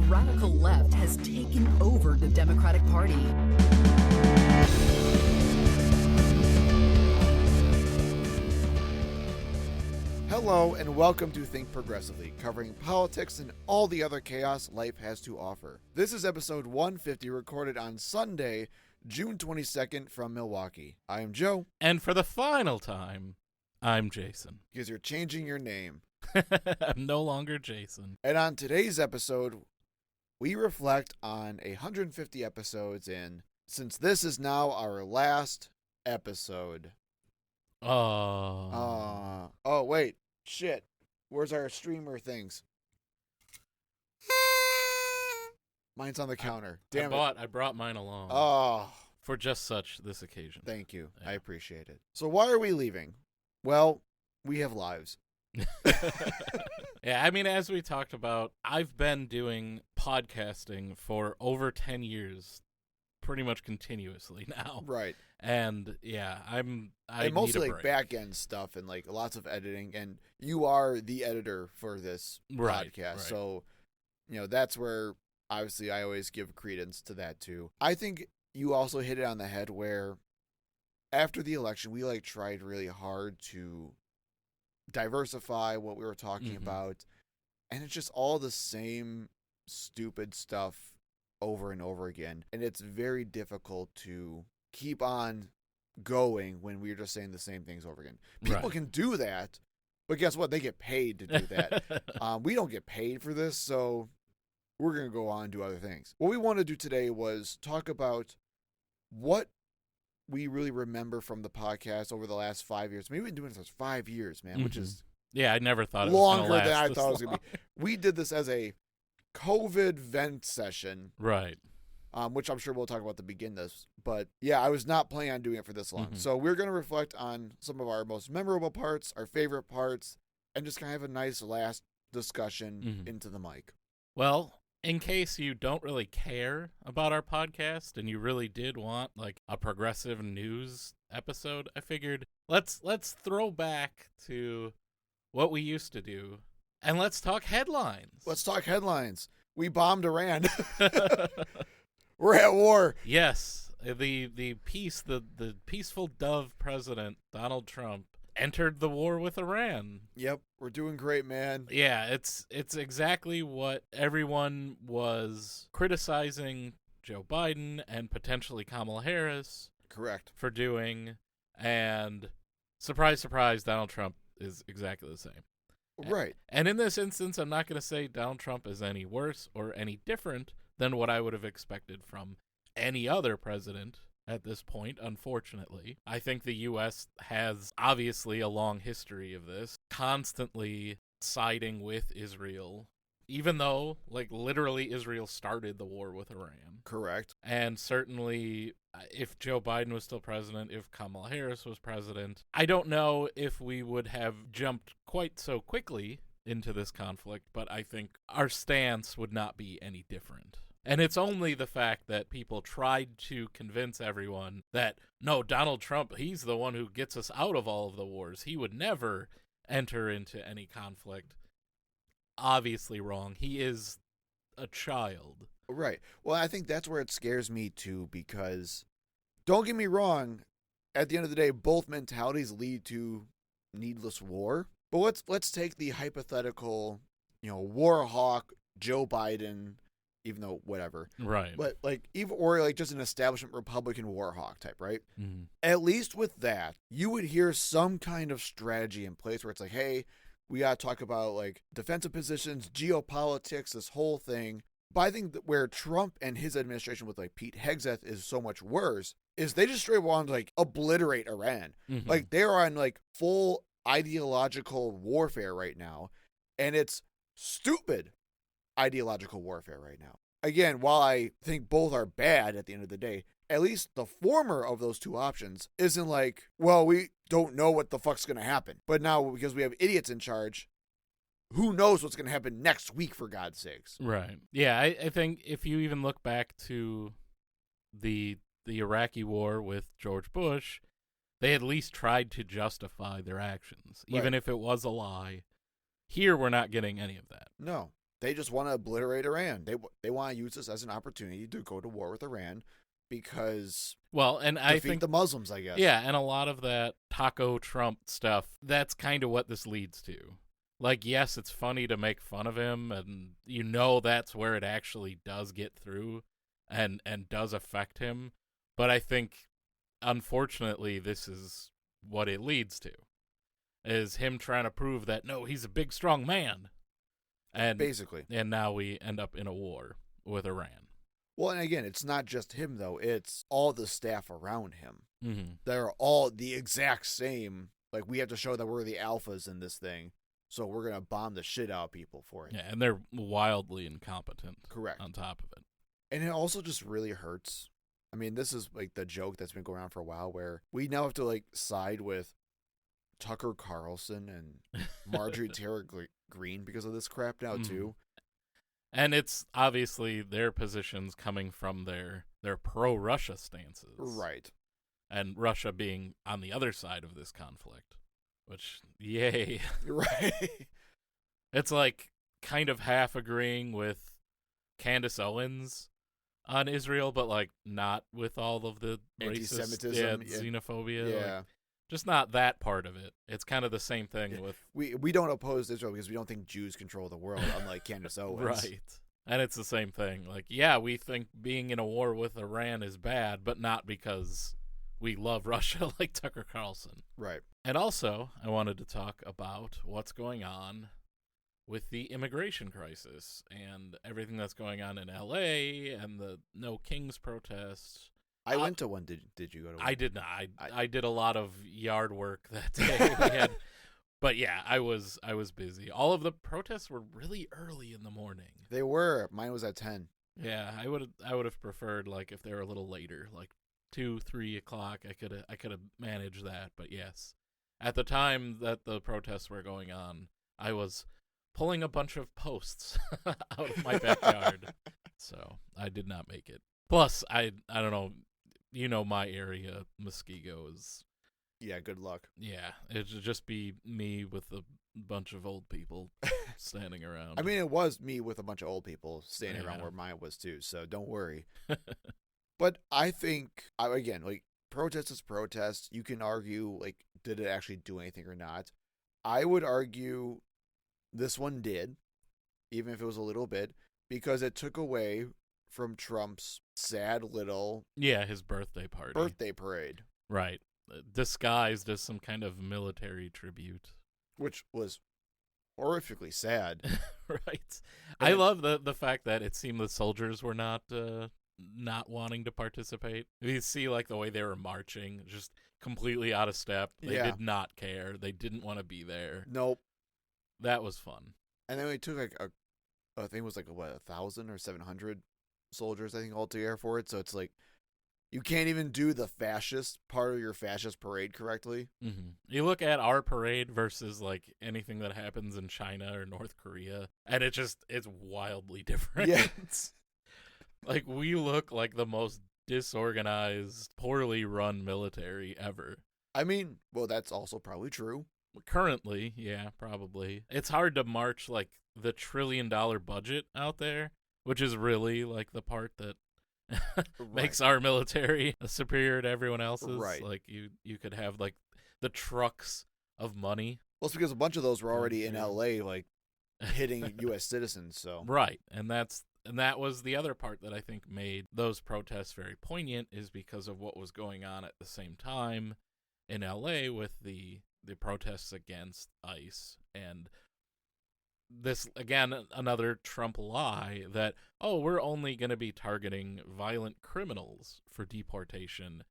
radical left has taken over the Democratic Party. Hello and welcome to Think Progressively, covering politics and all the other chaos life has to offer. This is episode 150, recorded on Sunday, June 22nd from Milwaukee. I am Joe. And for the final time, I'm Jason. Because you're changing your name. I'm no longer Jason. And on today's episode, we reflect on 150 episodes in, since this is now our last episode. Oh. Oh, wait. Shit. Where's our streamer things? Mine's on the counter. Damn it. I brought mine along. Oh. For just such this occasion. Thank you. Yeah. I appreciate it. So why are we leaving? Well, we have lives. Yeah, I mean, as we talked about, I've been doing podcasting for over 10 years, pretty much continuously now. Right. And yeah, I and need mostly a like break. back end stuff and like lots of editing, and you are the editor for this Right, podcast. right. So, that's where obviously I always give credence to that too. I think you also hit it on the head where after the election we tried really hard to diversify what we were talking Mhm. about, and it's just all the same stupid stuff over and over again, and it's very difficult to keep on going when we're just saying the same things over again. People Right. can do that, but guess what? They get paid to do that. We don't get paid for this, so we're going to go on and do other things. What we want to do today was talk about what we really remember from the podcast over the last 5 years. Maybe we've been doing this for 5 years, man, which Mhm. is Yeah, I never thought it longer was going to than last I this thought it was going long. to be. We did this as a COVID vent session, Right. which I'm sure we'll talk about to begin this. But yeah, I was not planning on doing it for this long. Mhm. So we're going to reflect on some of our most memorable parts, our favorite parts, and just kind of have a nice last discussion Mhm. into the mic. Well, in case you don't really care about our podcast and you really did want like a progressive news episode, I figured let's throw back to what we used to do and let's talk headlines. Let's talk headlines. We bombed Iran. We're at war. Yes, the peaceful dove president Donald Trump entered the war with Iran. Yep, we're doing great, man. Yeah, it's exactly what everyone was criticizing Joe Biden and potentially Kamala Harris Correct. for doing, and surprise, surprise, Donald Trump is exactly the same. Right. And in this instance, I'm not going to say Donald Trump is any worse or any different than what I would have expected from any other president at this point, unfortunately. I think the U.S. has obviously a long history of this, constantly siding with Israel, even though, literally Israel started the war with Iran. Correct. And certainly, if Joe Biden was still president, if Kamala Harris was president, I don't know if we would have jumped quite so quickly into this conflict, but I think our stance would not be any different. And it's only the fact that people tried to convince everyone that, no, Donald Trump, he's the one who gets us out of all of the wars. He would never enter into any conflict. Obviously wrong. He is a child. Right. Well, I think that's where it scares me too, because don't get me wrong, at the end of the day, both mentalities lead to needless war. But let's take the hypothetical, war hawk Joe Biden, even though whatever. Right. But or just an establishment Republican war hawk type, right? Mm-hmm. At least with that, you would hear some kind of strategy in place where it's like, hey, we got to talk about defensive positions, geopolitics, this whole thing. But I think that where Trump and his administration with Pete Hegseth is so much worse is they just straight want to obliterate Iran. Mm-hmm. They're on full ideological warfare right now, and it's stupid ideological warfare right now. Again, while I think both are bad at the end of the day, at least the former of those two options isn't well, we don't know what the fuck's going to happen. But now, because we have idiots in charge, who knows what's going to happen next week, for God's sakes. Right. Yeah, I think if you even look back to the Iraqi war with George Bush, they at least tried to justify their actions, even Right. if it was a lie. Here, we're not getting any of that. No. They just want to obliterate Iran. They want to use this as an opportunity to go to war with Iran because Well, and I defeat think the Muslims, I guess. yeah, and a lot of that taco Trump stuff, that's kind of what this leads to. Like, yes, it's funny to make fun of him, and you know that's where it actually does get through and does affect him. But I think, unfortunately, this is what it leads to, is him trying to prove that, no, he's a big, strong man. And Basically. And now we end up in a war with Iran. Well, and again, it's not just him, though. It's all the staff around him. Mm-hmm. They're all the exact same. Like, we have to show that we're the alphas in this thing, so we're going to bomb the shit out of people for it. Yeah, and they're wildly incompetent. Correct. On top of it. And it also just really hurts. I mean, this is, like, the joke that's been going on for a while, where we now have to, like, side with Tucker Carlson and Marjorie Taylor Greene because of this crap now, too. And it's obviously their positions coming from their pro-Russia stances. Right. And Russia being on the other side of this conflict, which, yay. Right. It's like kind of half agreeing with Candace Owens on Israel, but like not with all of the racist, anti-Semitism, xenophobia. Yeah. Like, just not that part of it. It's kind of the same thing with... We don't oppose Israel because we don't think Jews control the world, unlike Candace Owens. Right. And it's the same thing. Like, yeah, we think being in a war with Iran is bad, but not because we love Russia like Tucker Carlson. Right. And also, I wanted to talk about what's going on with the immigration crisis and everything that's going on in L.A. and the No Kings protests. I went to one. Did you go to one? I did not. I did a lot of yard work that day. But yeah, I was busy. All of the protests were really early in the morning. They were. Mine was at 10. Yeah, I would have preferred like if they were a little later, like 2-3 o'clock. I could have managed that. But yes, at the time that the protests were going on, I was pulling a bunch of posts out of my backyard, so I did not make it. Plus, I don't know. You know, my area, Muskego, is... Yeah, good luck. Yeah, it'd just be me with a bunch of old people standing around. I mean, it was me with a bunch of old people standing around Yeah. where mine was too, so don't worry. But I think, again, like, protest is protest. You can argue, like, did it actually do anything or not? I would argue this one did, even if it was a little bit, because it took away from Trump's sad little yeah, his birthday party. birthday parade, Right. Disguised as some kind of military tribute. which was horrifically sad. Right. And I it- love the fact that it seemed the soldiers were not wanting to participate. You see, like, the way they were marching, just completely out of step. They Yeah. did not care. They didn't want to be there. Nope. That was fun. And then we took like I think it was like 1,000 or 700 soldiers, I think, altogether for it. So it's like you can't even do the fascist part of your fascist parade correctly. Mm-hmm. You look at our parade versus like anything that happens in China or North Korea, and it's wildly different. Yeah. Like, we look like the most disorganized, poorly run military ever. I mean, well, that's also probably true. Currently, yeah, probably. It's hard to march like the $1 trillion budget out there, which is really like the part that makes our military superior to everyone else's. Right. Like, you could have like the trucks of money. Well, it's because a bunch of those were already in Yeah. LA, like hitting U.S. citizens. So Right. And that was the other part that I think made those protests very poignant, is because of what was going on at the same time in LA with the protests against ICE. And this, again, another Trump lie that, oh, we're only going to be targeting violent criminals for deportation.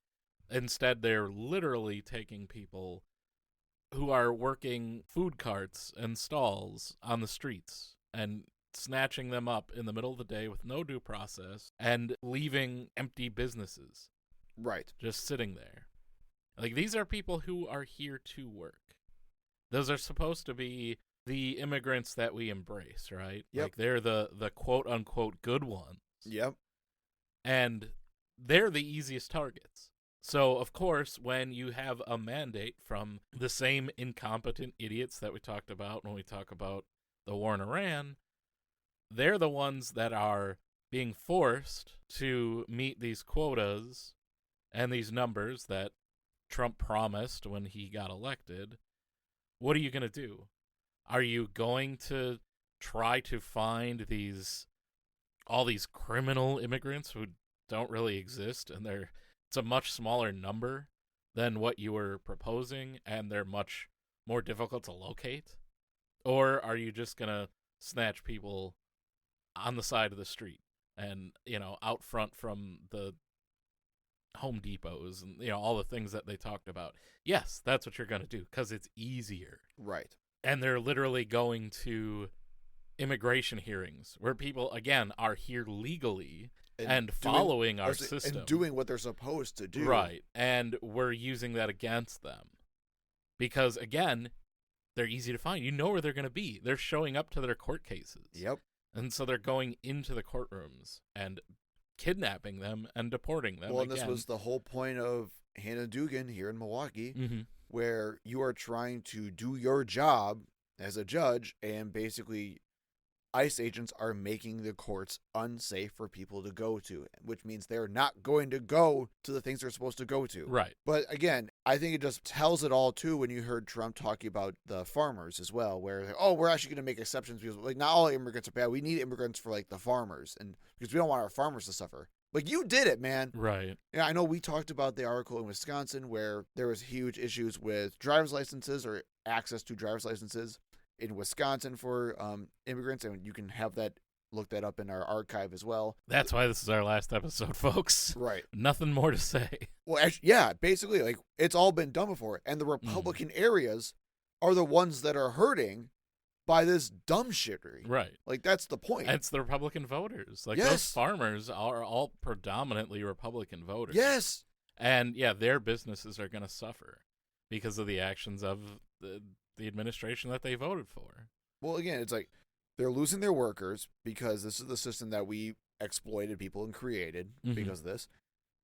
Instead, they're literally taking people who are working food carts and stalls on the streets and snatching them up in the middle of the day with no due process and leaving empty businesses right. just sitting there. Like, these are people who are here to work. Those are supposed to be the immigrants that we embrace, right? Yep. Like, they're the quote-unquote good ones. Yep. And they're the easiest targets. So, of course, when you have a mandate from the same incompetent idiots that we talked about when we talk about the war in Iran, they're the ones that are being forced to meet these quotas and these numbers that Trump promised when he got elected. What are you going to do? Are you going to try to find all these criminal immigrants who don't really exist, and it's a much smaller number than what you were proposing, and they're much more difficult to locate? Or are you just going to snatch people on the side of the street and, out front from the Home Depots and, all the things that they talked about? Yes, that's what you're going to do because it's easier. Right. And they're literally going to immigration hearings where people, again, are here legally and following our system. And doing what they're supposed to do. Right. And we're using that against them. Because, again, they're easy to find. You know where they're going to be. They're showing up to their court cases. Yep. And so they're going into the courtrooms and kidnapping them and deporting them. Well, and this was the whole point of Hannah Dugan here in Milwaukee, where you are trying to do your job as a judge, and basically ICE agents are making the courts unsafe for people to go to, which means they're not going to go to the things they're supposed to go to. Right. But again, I think it just tells it all, too, when you heard Trump talking about the farmers as well, where, we're actually going to make exceptions because, not all immigrants are bad. We need immigrants for, the farmers, and because we don't want our farmers to suffer. You did it, man. Right. Yeah, I know we talked about the article in Wisconsin where there was huge issues with driver's licenses or access to driver's licenses in Wisconsin for immigrants, and you can have that, look that up in our archive as well. That's why this is our last episode, folks. Right. Nothing more to say. Well, actually, yeah, basically, it's all been done before, and the Republican areas are the ones that are hurting by this dumb shittery. Right. That's the point. It's the Republican voters. Yes. Those farmers are all predominantly Republican voters. Yes. And, yeah, their businesses are going to suffer because of the actions of the administration that they voted for. Well, again, it's they're losing their workers because this is the system that we exploited people and created because of this.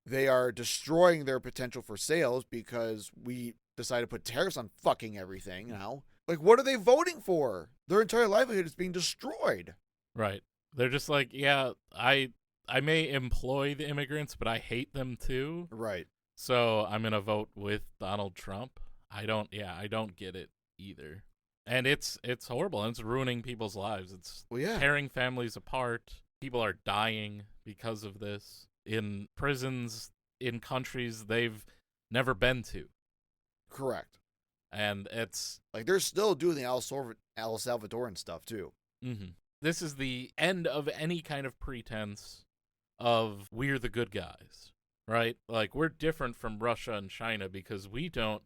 They are destroying their potential for sales because we decided to put tariffs on fucking everything now. What are they voting for? Their entire livelihood is being destroyed. Right. They're just yeah, I may employ the immigrants, but I hate them too. Right. So I'm going to vote with Donald Trump. I don't get it either. And it's horrible, and it's ruining people's lives. It's tearing families apart. People are dying because of this in prisons in countries they've never been to. Correct. And it's they're still doing the El Salvadoran stuff too. This is the end of any kind of pretense of we're the good guys, right? We're different from Russia and China because we don't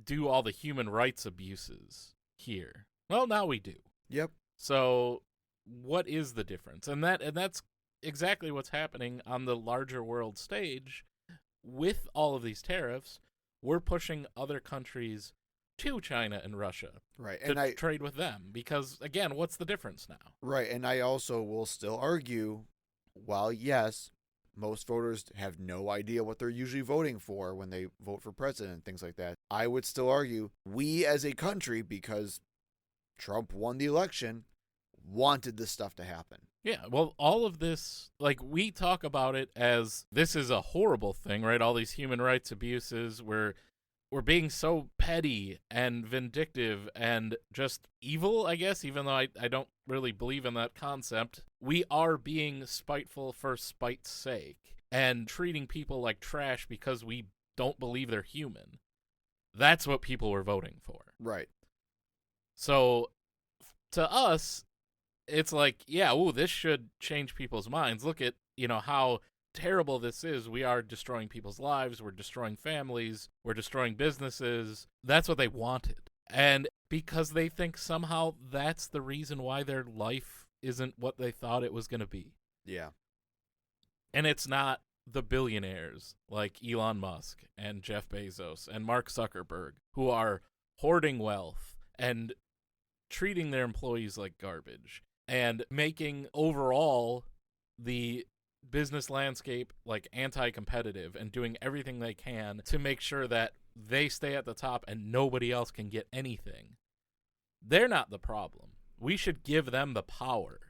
do all the human rights abuses here. Well, now we do. Yep. So what is the difference? And that's exactly what's happening on the larger world stage with all of these tariffs. We're pushing other countries to China and Russia, right, to trade with them because, again, what's the difference now? Right, and I also will still argue, while yes, most voters have no idea what they're usually voting for when they vote for president and things like that, I would still argue we as a country, because Trump won the election, wanted this stuff to happen. Yeah, well, all of this, we talk about it as this is a horrible thing, right? All these human rights abuses, we're being so petty and vindictive and just evil, I guess, even though I don't really believe in that concept. We are being spiteful for spite's sake and treating people like trash because we don't believe they're human. That's what people were voting for. Right. So to us, it's this should change people's minds. Look at, how terrible this is. We are destroying people's lives. We're destroying families. We're destroying businesses. That's what they wanted. And because they think somehow that's the reason why their life isn't what they thought it was going to be. Yeah. And it's not the billionaires like Elon Musk and Jeff Bezos and Mark Zuckerberg who are hoarding wealth and treating their employees like garbage and making overall the business landscape anti-competitive and doing everything they can to make sure that they stay at the top and nobody else can get anything. They're not the problem. We should give them the power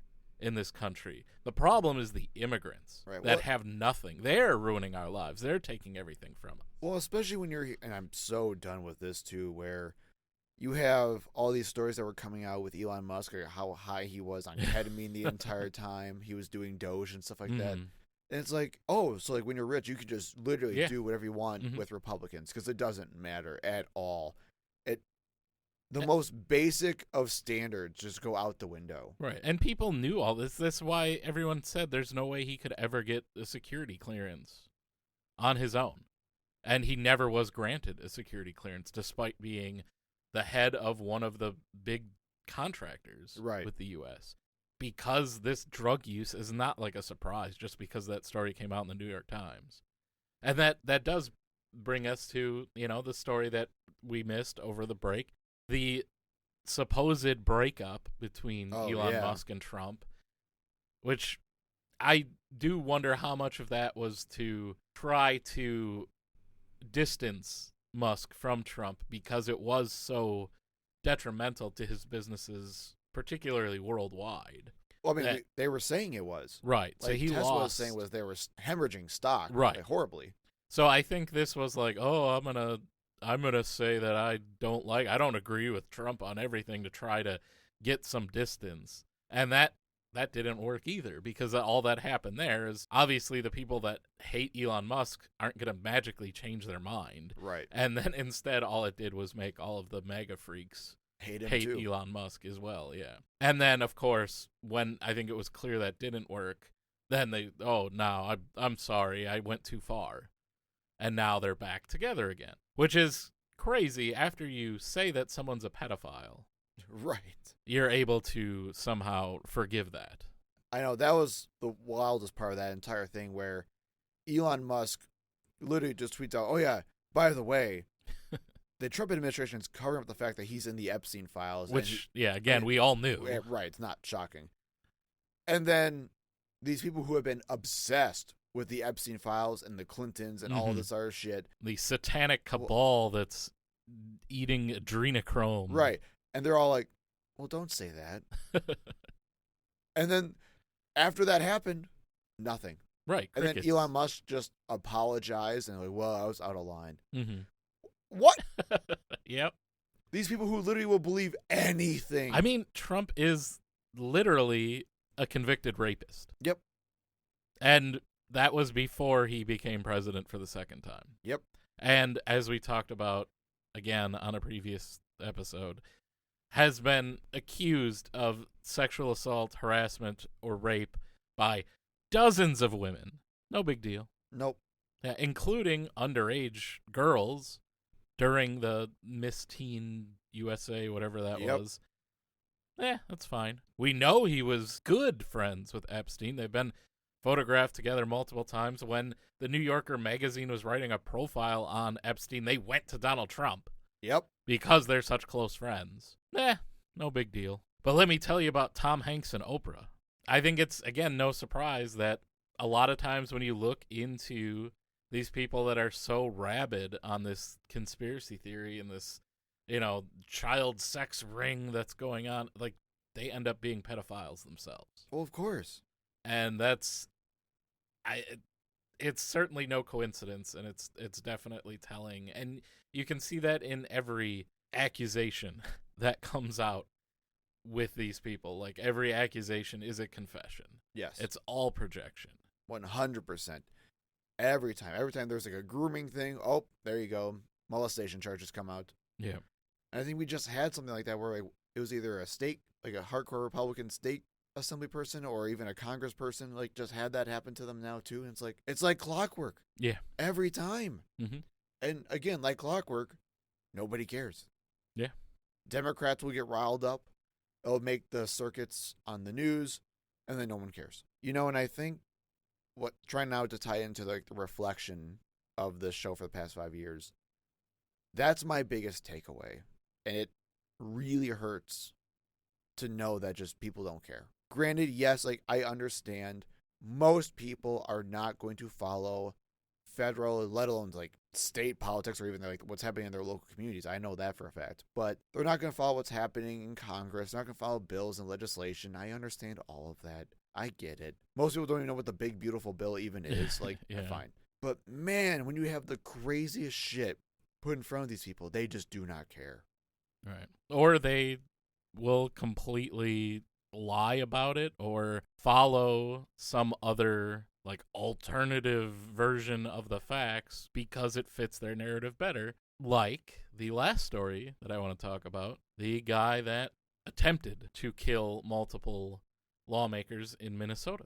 in this country. The problem is the immigrants Right, that well- have nothing. They're ruining our lives. They're taking everything from us. Well, especially when you're, and I'm so done with this too, where you have all these stories that were coming out with Elon Musk, or how high he was on ketamine the entire time. He was doing Doge and stuff like that. Mhm. And it's like, oh, so like when you're rich, you can just literally Yeah. do whatever you want Mhm. with Republicans because it doesn't matter at all. The most basic of standards just go out the window. Right. And people knew all this. That's why everyone said there's no way he could ever get a security clearance on his own. And he never was granted a security clearance despite being the head of one of the big contractors Right. with the US. Because this drug use is not like a surprise just because that story came out in the New York Times. And that does bring us to, the story that we missed over the break. The supposed breakup between Oh, Elon yeah. Musk and Trump, which I do wonder how much of that was to try to distance Musk from Trump because it was so detrimental to his businesses, particularly worldwide. Well, I mean, That- they were saying it was. Right. Like so he Tesla lost. was saying was they were hemorrhaging stock, Right. like, horribly. So I think this was like, oh, I'm gonna say that I don't agree with Trump on everything to try to get some distance, and that didn't work either because all that happened there is obviously the people that hate Elon Musk aren't gonna magically change their mind, Right. and then instead all it did was make all of the MAGA freaks Hate him hate too. Elon Musk as well, yeah. And then of course when I think it was clear that didn't work, then I'm sorry, I went too far. And now they're back together again, which is crazy. After you say that someone's a pedophile, Right. you're able to somehow forgive that. I know that was the wildest part of that entire thing where Elon Musk literally just tweets out, "Oh yeah, by the way, the Trump administration is covering up the fact that he's in the Epstein files." Which, again, we all knew. Right, it's not shocking. And then these people who have been obsessed with the Epstein files and the Clintons and all Mhm. this other shit, The satanic cabal that's eating adrenochrome. right? And they're all like, "Well, don't say that." And then after that happened, nothing. Right. And then crickets. Elon Musk just apologized and like, "Well, I was out of line." Mhm. What? Yep. These people who literally will believe anything. I mean, Trump is literally a convicted rapist. Yep. And that was before he became president for the second time. Yep. And as we talked about again on a previous episode, has been accused of sexual assault, harassment, or rape by dozens of women. No big deal. Nope. Yeah, including underage girls during the Miss Teen USA, whatever that Yep. was. That's fine. We know he was good friends with Epstein. They've been photographed together multiple times. When the New Yorker magazine was writing a profile on Epstein, they went to Donald Trump Yep. because they're such close friends. No big deal. But let me tell you about Tom Hanks and Oprah. I think it's, again, no surprise that a lot of times when you look into these people that are so rabid on this conspiracy theory and this, child sex ring that's going on, like, they end up being pedophiles themselves. Well, of course. And it's certainly no coincidence, and it's definitely telling. And you can see that in every accusation that comes out with these people. Like, every accusation is a confession. Yes. It's all projection. 100%. Every time there's like a grooming thing, oh, there you go. Molestation charges come out. Yeah. And I think we just had something like that where like, it was either a state, like a hardcore Republican state assembly person or even a Congress person, like just had that happen to them now too. And it's like clockwork. Yeah. Every time. Mhm. And again, like clockwork, nobody cares. Yeah. Democrats will get riled up. It'll make the circuits on the news, and then no one cares. And I think trying now to tie into like the reflection of this show for the past 5 years, that's my biggest takeaway. And it really hurts to know that just people don't care. Granted, yes, like I understand most people are not going to follow federal, let alone like state politics or even like what's happening in their local communities. I know that for a fact. But they're not going to follow what's happening in Congress. They're not going to follow bills and legislation. I understand all of that. I get it. Most people don't even know what the big beautiful bill even is. Like, Yeah. fine. But man, when you have the craziest shit put in front of these people, they just do not care. Right. Or they will completely lie about it or follow some other like alternative version of the facts because it fits their narrative better. Like the last story that I want to talk about, the guy that attempted to kill multiple lawmakers in Minnesota.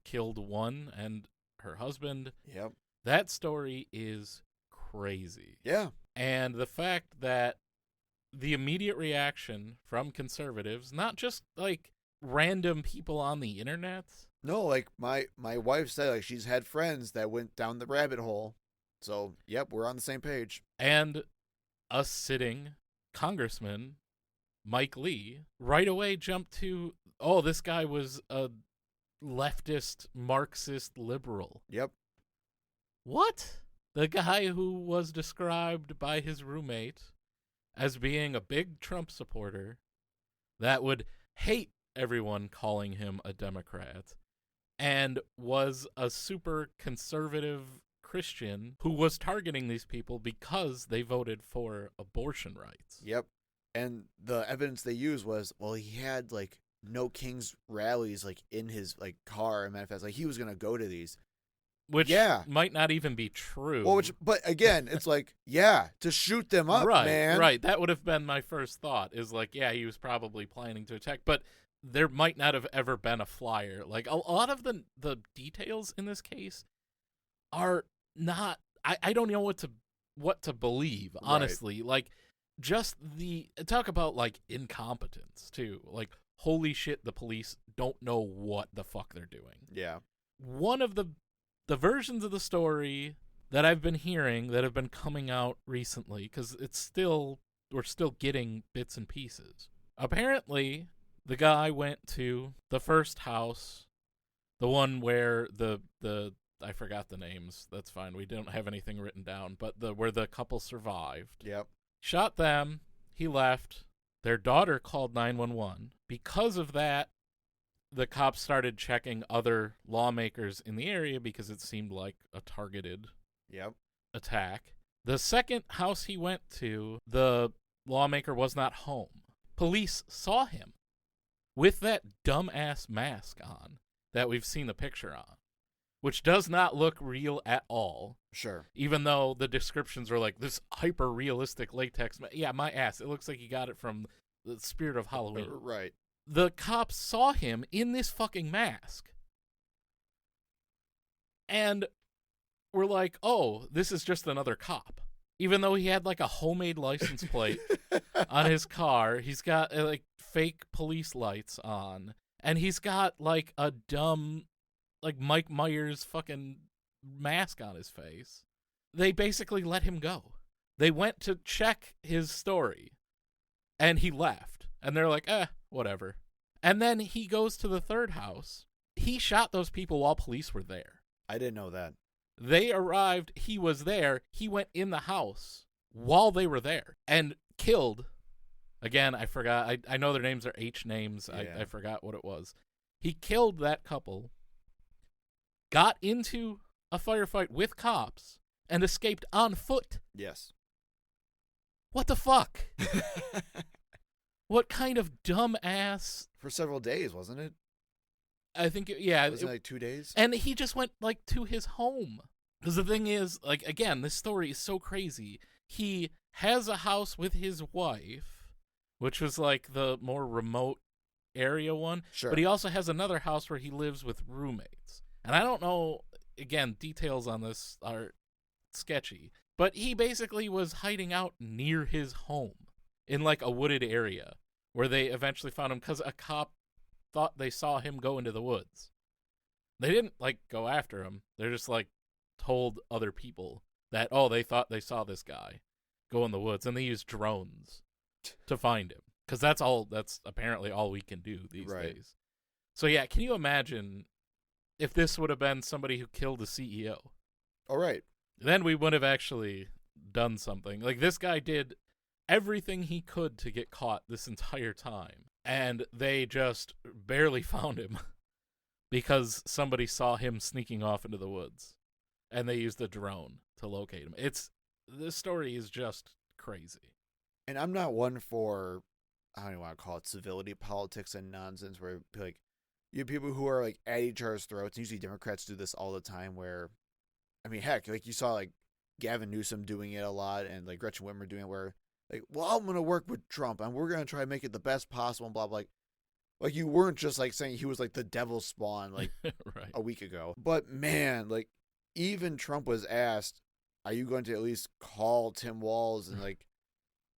Killed one and her husband. Yep. That story is crazy. Yeah. And the fact that the immediate reaction from conservatives, not just like random people on the internet. No, like my wife said, like she's had friends that went down the rabbit hole. So, yep, we're on the same page. And a sitting congressman, Mike Lee, right away jumped to, oh, this guy was a leftist, Marxist liberal. Yep. What? The guy who was described by his roommate as being a big Trump supporter that would hate everyone calling him a Democrat and was a super conservative Christian who was targeting these people because they voted for abortion rights. Yep. And the evidence they used was, well, he had like No Kings rallies like in his like car and manifest, like he was gonna go to these. Which Yeah. might not even be true. Well, but again, it's like, yeah, to shoot them up, right, man. Right. That would have been my first thought, is like, yeah, he was probably planning to attack, but there might not have ever been a flyer. Like a lot of the details in this case are not, I don't know what to believe, honestly. Right. Like just talk about like incompetence too. Like, holy shit, the police don't know what the fuck they're doing. Yeah. One of the versions of the story that I've been hearing that have been coming out recently, because we're still getting bits and pieces. Apparently, the guy went to the first house, the one where the I forgot the names. That's fine. We don't have anything written down, but where the couple survived. Yep. Shot them. He left. Their daughter called 911. Because of that, the cops started checking other lawmakers in the area because it seemed like a targeted Yep. attack. The second house he went to, the lawmaker was not home. Police saw him with that dumbass mask on that we've seen the picture on, which does not look real at all. Sure. Even though the descriptions are like this hyper-realistic latex. Yeah, my ass. It looks like he got it from the Spirit of Halloween. Right. The cops saw him in this fucking mask. And we're like, oh, this is just another cop. Even though he had like a homemade license plate on his car, he's got like fake police lights on. And he's got like a dumb, like Mike Myers fucking mask on his face. They basically let him go. They went to check his story. And he left. And they're like, whatever. And then he goes to the third house. He shot those people while police were there. I didn't know that. They arrived. He was there. He went in the house while they were there and killed. Again, I forgot. I know their names are H names. Yeah. I forgot what it was. He killed that couple, got into a firefight with cops, and escaped on foot. Yes. What the fuck? What kind of dumbass? For several days, wasn't it? I think, yeah. Wasn't it like 2 days? And he just went, like, to his home. Because the thing is, like, again, this story is so crazy. He has a house with his wife, which was, like, the more remote area one. Sure. But he also has another house where he lives with roommates. And I don't know, again, details on this are sketchy. But he basically was hiding out near his home in, like, a wooded area where they eventually found him because a cop thought they saw him go into the woods. They didn't, like, go after him. They're just, like, told other people that, oh, they thought they saw this guy go in the woods. And they used drones to find him. Because that's apparently all we can do these days. So, yeah, can you imagine if this would have been somebody who killed a CEO? All right. then we would have actually done something. Like, this guy did everything he could to get caught this entire time, and they just barely found him because somebody saw him sneaking off into the woods, and they used a drone to locate him. This story is just crazy. And I'm not one for, I don't even want to call it civility politics and nonsense, where like you have people who are like at each other's throats. Usually Democrats do this all the time, where, I mean, heck, like you saw like Gavin Newsom doing it a lot, and like Gretchen Whitmer doing it, where like, well, I'm going to work with Trump and we're going to try to make it the best possible and blah, blah. Like you weren't just like saying he was like the devil's spawn like Right. a week ago. But man, like even Trump was asked, are you going to at least call Tim Walz and like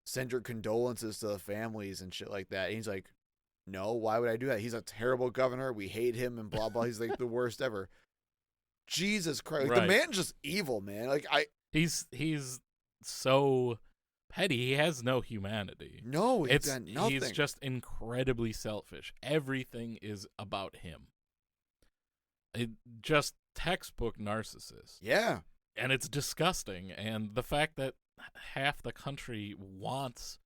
send your condolences to the families and shit like that? And he's like, no, why would I do that? He's a terrible governor. We hate him and blah, blah. He's like the worst ever. Jesus Christ. Like, Right. the man's just evil, man. Like He's so petty. He has no humanity. no, he's done nothing. He's just incredibly selfish. Everything is about him. Just textbook narcissist. Yeah. And it's disgusting. And the fact that half the country wants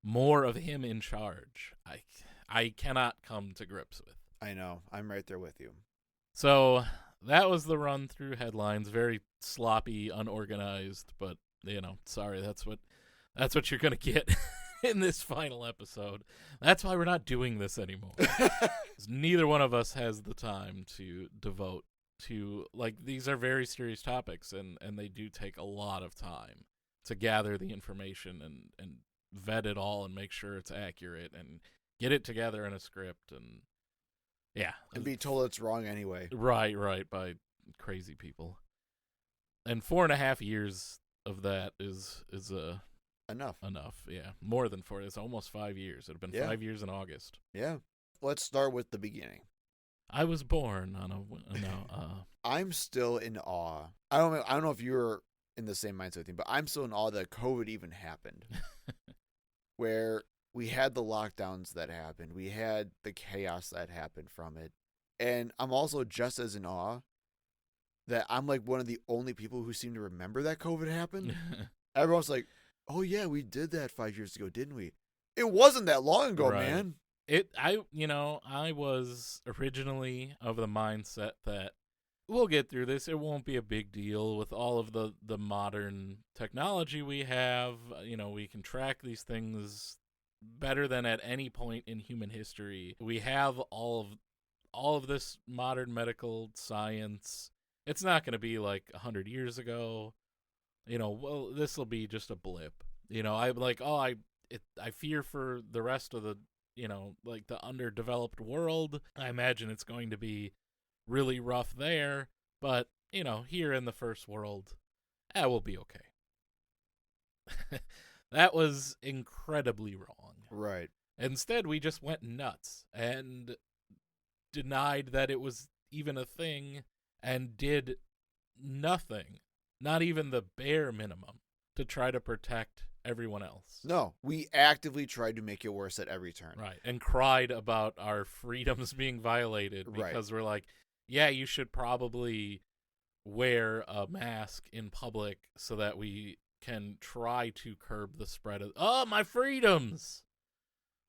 more of him in charge, I cannot come to grips with. I know. I'm right there with you. So that was the run through headlines. Very sloppy, unorganized, but sorry, that's what you're gonna get in this final episode. That's why we're not doing this anymore. 'Cause neither one of us has the time to devote to, like, these are very serious topics, and they do take a lot of time to gather the information and vet it all and make sure it's accurate and get it together in a script and And be told it's wrong anyway. right by crazy people. And 4.5 years of that is Enough. enough. Yeah, more than 4. It's almost 5 years. It had been Yeah. 5 years in August. Yeah. Let's start with the beginning. I was born on I'm still in awe. I don't know if you're in the same mindset with me, but I'm still in awe that COVID even happened. Where we had the lockdowns that happened. We had the chaos that happened from it. And I'm also just as in awe that I'm like one of the only people who seem to remember that COVID happened. Everyone's like, oh yeah, we did that 5 years ago, didn't we? It wasn't that long ago, Right. man. I was originally of the mindset that we'll get through this. It won't be a big deal with all of the modern technology we have. We can track these things better than at any point in human history. We have all of this modern medical science. It's not going to be like 100 years ago. Well, this will be just a blip. I'm like, I fear for the rest of the, like the underdeveloped world. I imagine it's going to be really rough there, but here in the first world, we'll be okay. That was incredibly wrong. Right. Instead, we just went nuts and denied that it was even a thing and did nothing, not even the bare minimum, to try to protect everyone else. No, we actively tried to make it worse at every turn. Right. And cried about our freedoms being violated because we're like, yeah, you should probably wear a mask in public so that we can try to curb the spread of my freedoms.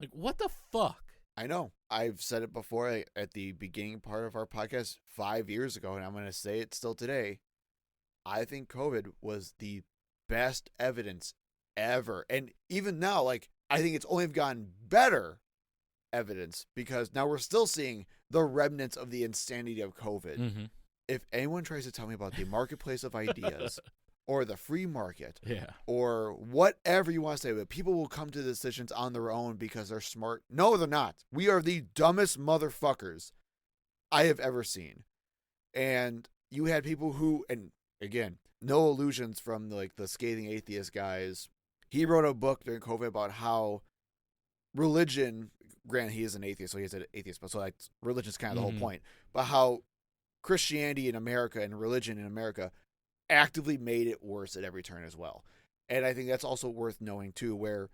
Like, what the fuck? I know. I've said it before at the beginning part of our podcast 5 years ago, and I'm going to say it still today. I think COVID was the best evidence ever. And even now, like, I think it's only gotten better evidence because now we're still seeing the remnants of the insanity of COVID. Mm-hmm. If anyone tries to tell me about the marketplace of ideas or the free market or whatever you want to say, but people will come to decisions on their own because they're smart. No, they're not. We are the dumbest motherfuckers I have ever seen. And you had people who, and again, no illusions from like the scathing atheist guys. He wrote a book during COVID about how religion, granted he is an atheist, so he is an atheist, but so like religion's kind of the whole point, but how Christianity in America and religion in America actively made it worse at every turn as well. And I think that's also worth knowing too, where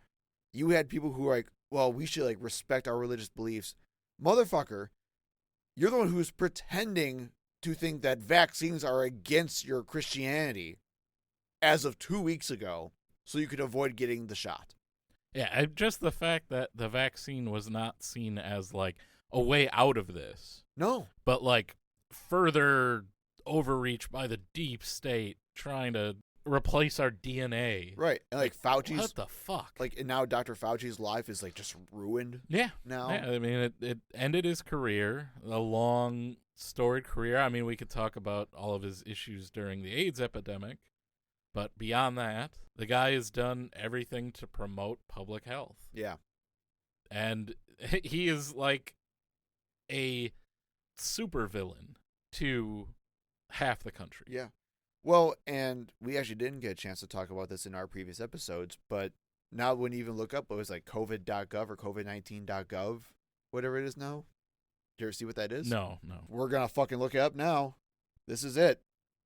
you had people who are like, well, we should like respect our religious beliefs. Motherfucker, you're the one who's pretending to think that vaccines are against your Christianity. as of 2 weeks ago so you could avoid getting the shot. Yeah, just the fact that the vaccine was not seen as like a way out of this, No. but like further overreach by the deep state trying to replace our DNA. Right. And like Fauci's What the fuck? like, and now Dr. Fauci's life is like just ruined yeah. now. Yeah, I mean, it ended his career, a long, storied career. I mean, we could talk about all of his issues during the AIDS epidemic, but beyond that, the guy has done everything to promote public health. Yeah. And he is like a supervillain to half the country. Yeah. Well, and we actually didn't get a chance to talk about this in our previous episodes, but now when you even look up, it was like covid.gov or covid19.gov, whatever it is now. Do you ever see what that is? No. We're going to fucking look it up now. This is it.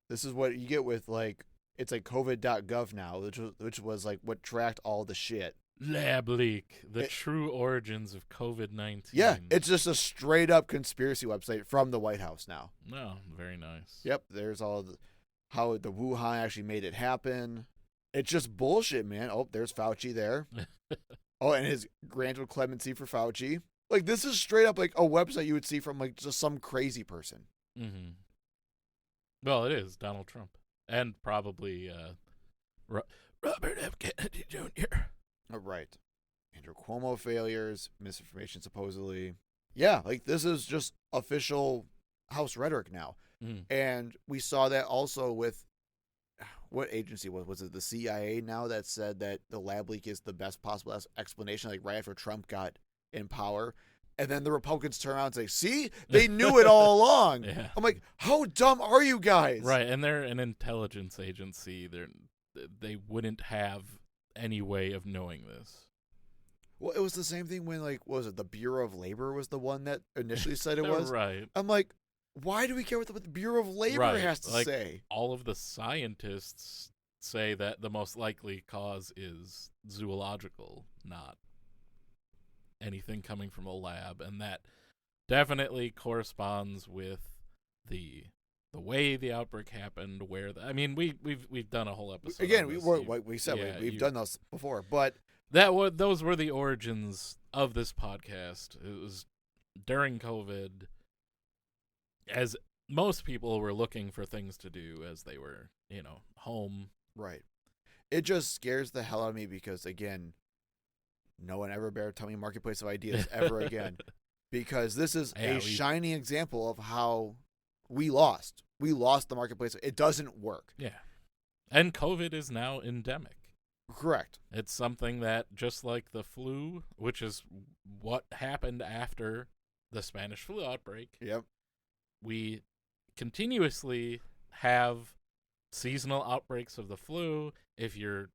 This is what you get with like, it's like covid.gov now, which was like what tracked all the shit. Lab leak, the true origins of COVID-19. Yeah, it's just a straight up conspiracy website from the White House now. No, very nice. Yep, there's all how the Wuhan actually made it happen. It's just bullshit, man. Oh, there's Fauci there. Oh, and his granted clemency for Fauci. Like, this is straight up like a website you would see from like just some crazy person. Mm-hmm. Well, it is Donald Trump. And probably Robert F. Kennedy Jr. Oh, right. Andrew Cuomo failures, misinformation supposedly. Yeah, like this is just official House rhetoric now. Mm. And we saw that also with, what agency was it? The CIA now that said that the lab leak is the best possible explanation, like right after Trump got in power. And then the Republicans turn around and say, see, they knew it all along. Yeah. I'm like, how dumb are you guys? Right, and they're an intelligence agency. They wouldn't have any way of knowing this. Well, it was the same thing when, like, what was it? The Bureau of Labor was the one that initially said it was. Right. I'm like, why do we care what the Bureau of Labor has to like, say? All of the scientists say that the most likely cause is zoological, not anything coming from a lab, and that definitely corresponds with the way the outbreak happened. I mean, we've done a whole episode. Again, on this. like we said, Yeah, we've done this before, but those were the origins of this podcast. It was during COVID, as most people were looking for things to do as they were, home. right. It just scares the hell out of me because, again, no one ever better tell me Marketplace of Ideas ever again, because this is a shining example of how we lost. We lost the Marketplace. It doesn't work. Yeah. And COVID is now endemic. Correct. It's something that, just like the flu, which is what happened after the Spanish flu outbreak, Yep. we continuously have seasonal outbreaks of the flu. If you're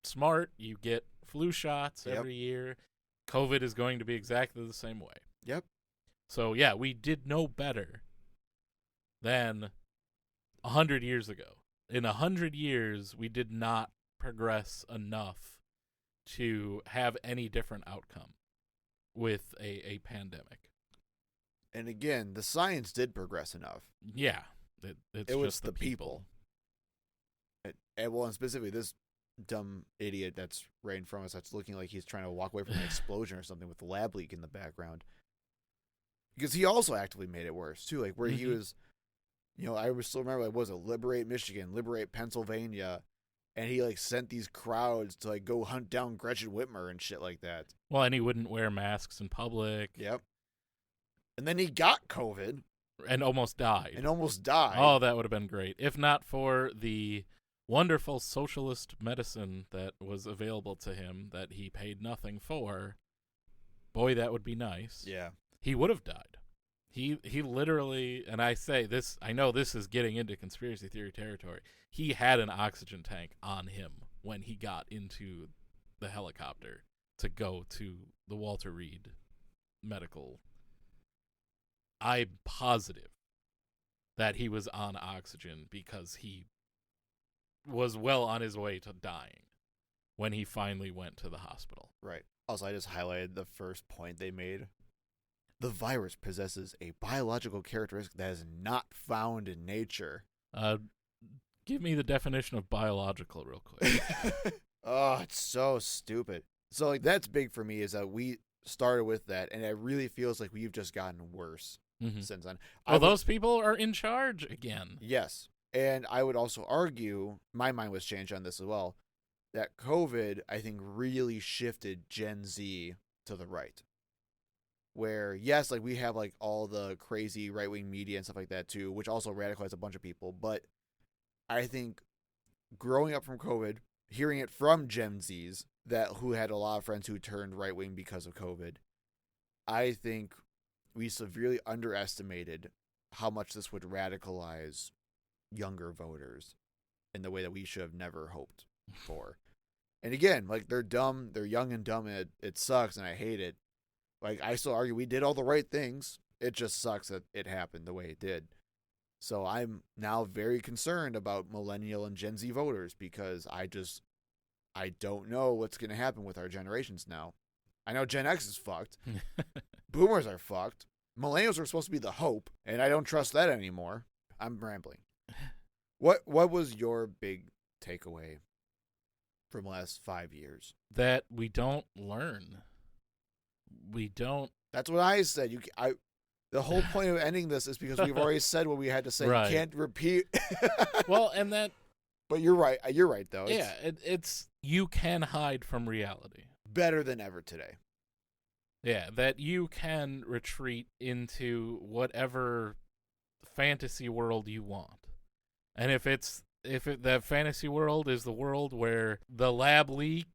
smart, you get flu shots every year. COVID is going to be exactly the same way. Yep. So, yeah, we did no better than 100 years ago. In 100 years, we did not progress enough to have any different outcome with a pandemic. And again, the science did progress enough. Yeah. It was just the people. And well, and specifically this dumb idiot that's right in front of us that's looking like he's trying to walk away from an explosion or something with the lab leak in the background. Because he also actively made it worse, too. Like, where he was, I still remember, like, what was it? Liberate Michigan, Liberate Pennsylvania. And he, like, sent these crowds to, like, go hunt down Gretchen Whitmer and shit like that. Well, and he wouldn't wear masks in public. Yep. And then he got COVID. And almost died. Oh, that would have been great. If not for the wonderful socialist medicine that was available to him that he paid nothing for, boy, that would be nice. Yeah. He would have died. He literally, and I say this, I know this is getting into conspiracy theory territory. He had an oxygen tank on him when he got into the helicopter to go to the Walter Reed Medical. I'm positive that he was on oxygen because he was well on his way to dying when he finally went to the hospital. Right. Also, I just highlighted the first point they made. The virus possesses a biological characteristic that is not found in nature. Give me the definition of biological real quick. Oh, it's so stupid. So like that's big for me is that we started with that, and it really feels like we've just gotten worse since then. Those people are in charge again. Yes. And I would also argue, my mind was changed on this as well, that COVID, I think, really shifted Gen Z to the right. Where, yes, like we have like all the crazy right-wing media and stuff like that too, which also radicalized a bunch of people. But I think growing up from COVID, hearing it from Gen Zs who had a lot of friends who turned right-wing because of COVID, I think we severely underestimated how much this would radicalize younger voters in the way that we should have never hoped for. And again, like they're dumb, they're young and dumb, and it sucks, and I hate it. Like I still argue we did all the right things. It just sucks that it happened the way it did. So I'm now very concerned about millennial and Gen Z voters because I don't know what's going to happen with our generations now. I know Gen X is fucked. Boomers are fucked. Millennials are supposed to be the hope, and I don't trust that anymore. I'm rambling. What was your big takeaway from the last 5 years? That we don't learn. We don't. That's what I said. The whole point of ending this is because we've already said what we had to say. Right. You can't repeat. Well, and that. But you're right. You're right, though. It's you can hide from reality. Better than ever today. Yeah, that you can retreat into whatever fantasy world you want. And if that fantasy world is the world where the lab leak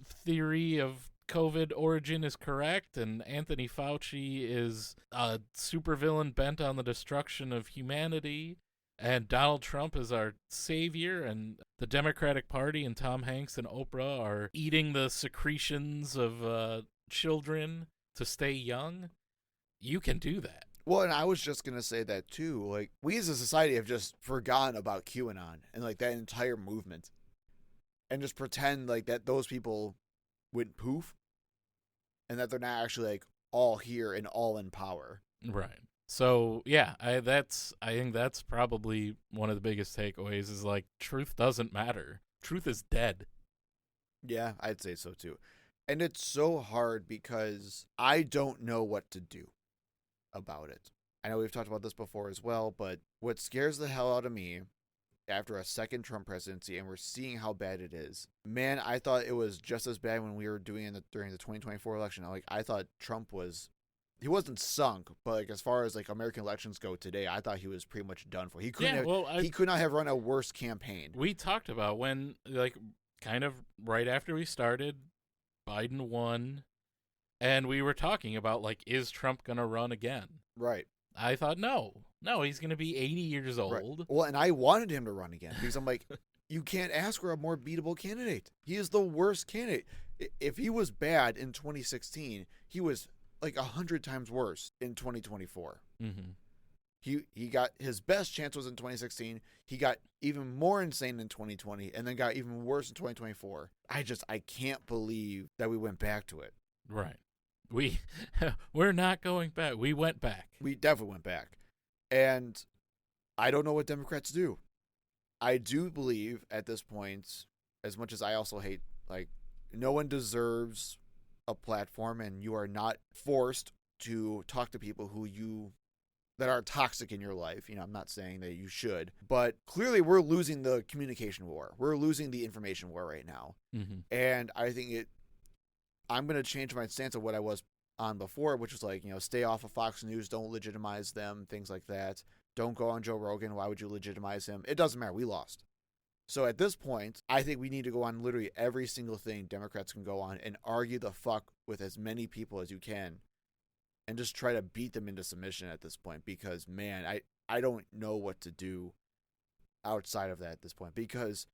theory of COVID origin is correct and Anthony Fauci is a supervillain bent on the destruction of humanity and Donald Trump is our savior and the Democratic Party and Tom Hanks and Oprah are eating the secretions of children to stay young, you can do that. Well, and I was just going to say that too. Like, we as a society have just forgotten about QAnon and like that entire movement and just pretend like that those people went poof and that they're not actually like all here and all in power. Right. So, yeah, I think that's probably one of the biggest takeaways is like truth doesn't matter. Truth is dead. Yeah, I'd say so too. And it's so hard because I don't know what to do about it. I know we've talked about this before as well, but what scares the hell out of me after a second Trump presidency, and we're seeing how bad it is. Man, I thought it was just as bad when we were doing it during the 2024 election. Like, I thought Trump he wasn't sunk, but like as far as like American elections go today, I thought he was pretty much done for. He could not have run a worse campaign. We talked about when, like, kind of right after we started, Biden won, and we were talking about, like, is Trump going to run again? Right. I thought, no, he's going to be 80 years old. Right. Well, and I wanted him to run again because I'm like, you can't ask for a more beatable candidate. He is the worst candidate. If he was bad in 2016, he was like 100 times worse in 2024. Mm-hmm. He got his best chance was in 2016. He got even more insane in 2020 and then got even worse in 2024. I can't believe that we went back to it. Right. We're not going back. We went back. We definitely went back. And I don't know what Democrats do. I do believe at this point, as much as I also hate, like, no one deserves a platform and you are not forced to talk to people that are toxic in your life. You know, I'm not saying that you should, but clearly we're losing the communication war. We're losing the information war right now. Mm-hmm. And I think I'm going to change my stance of what I was on before, which was like, you know, stay off of Fox News, don't legitimize them, things like that. Don't go on Joe Rogan. Why would you legitimize him? It doesn't matter. We lost. So at this point, I think we need to go on literally every single thing Democrats can go on and argue the fuck with as many people as you can and just try to beat them into submission at this point because, man, I don't know what to do outside of that at this point because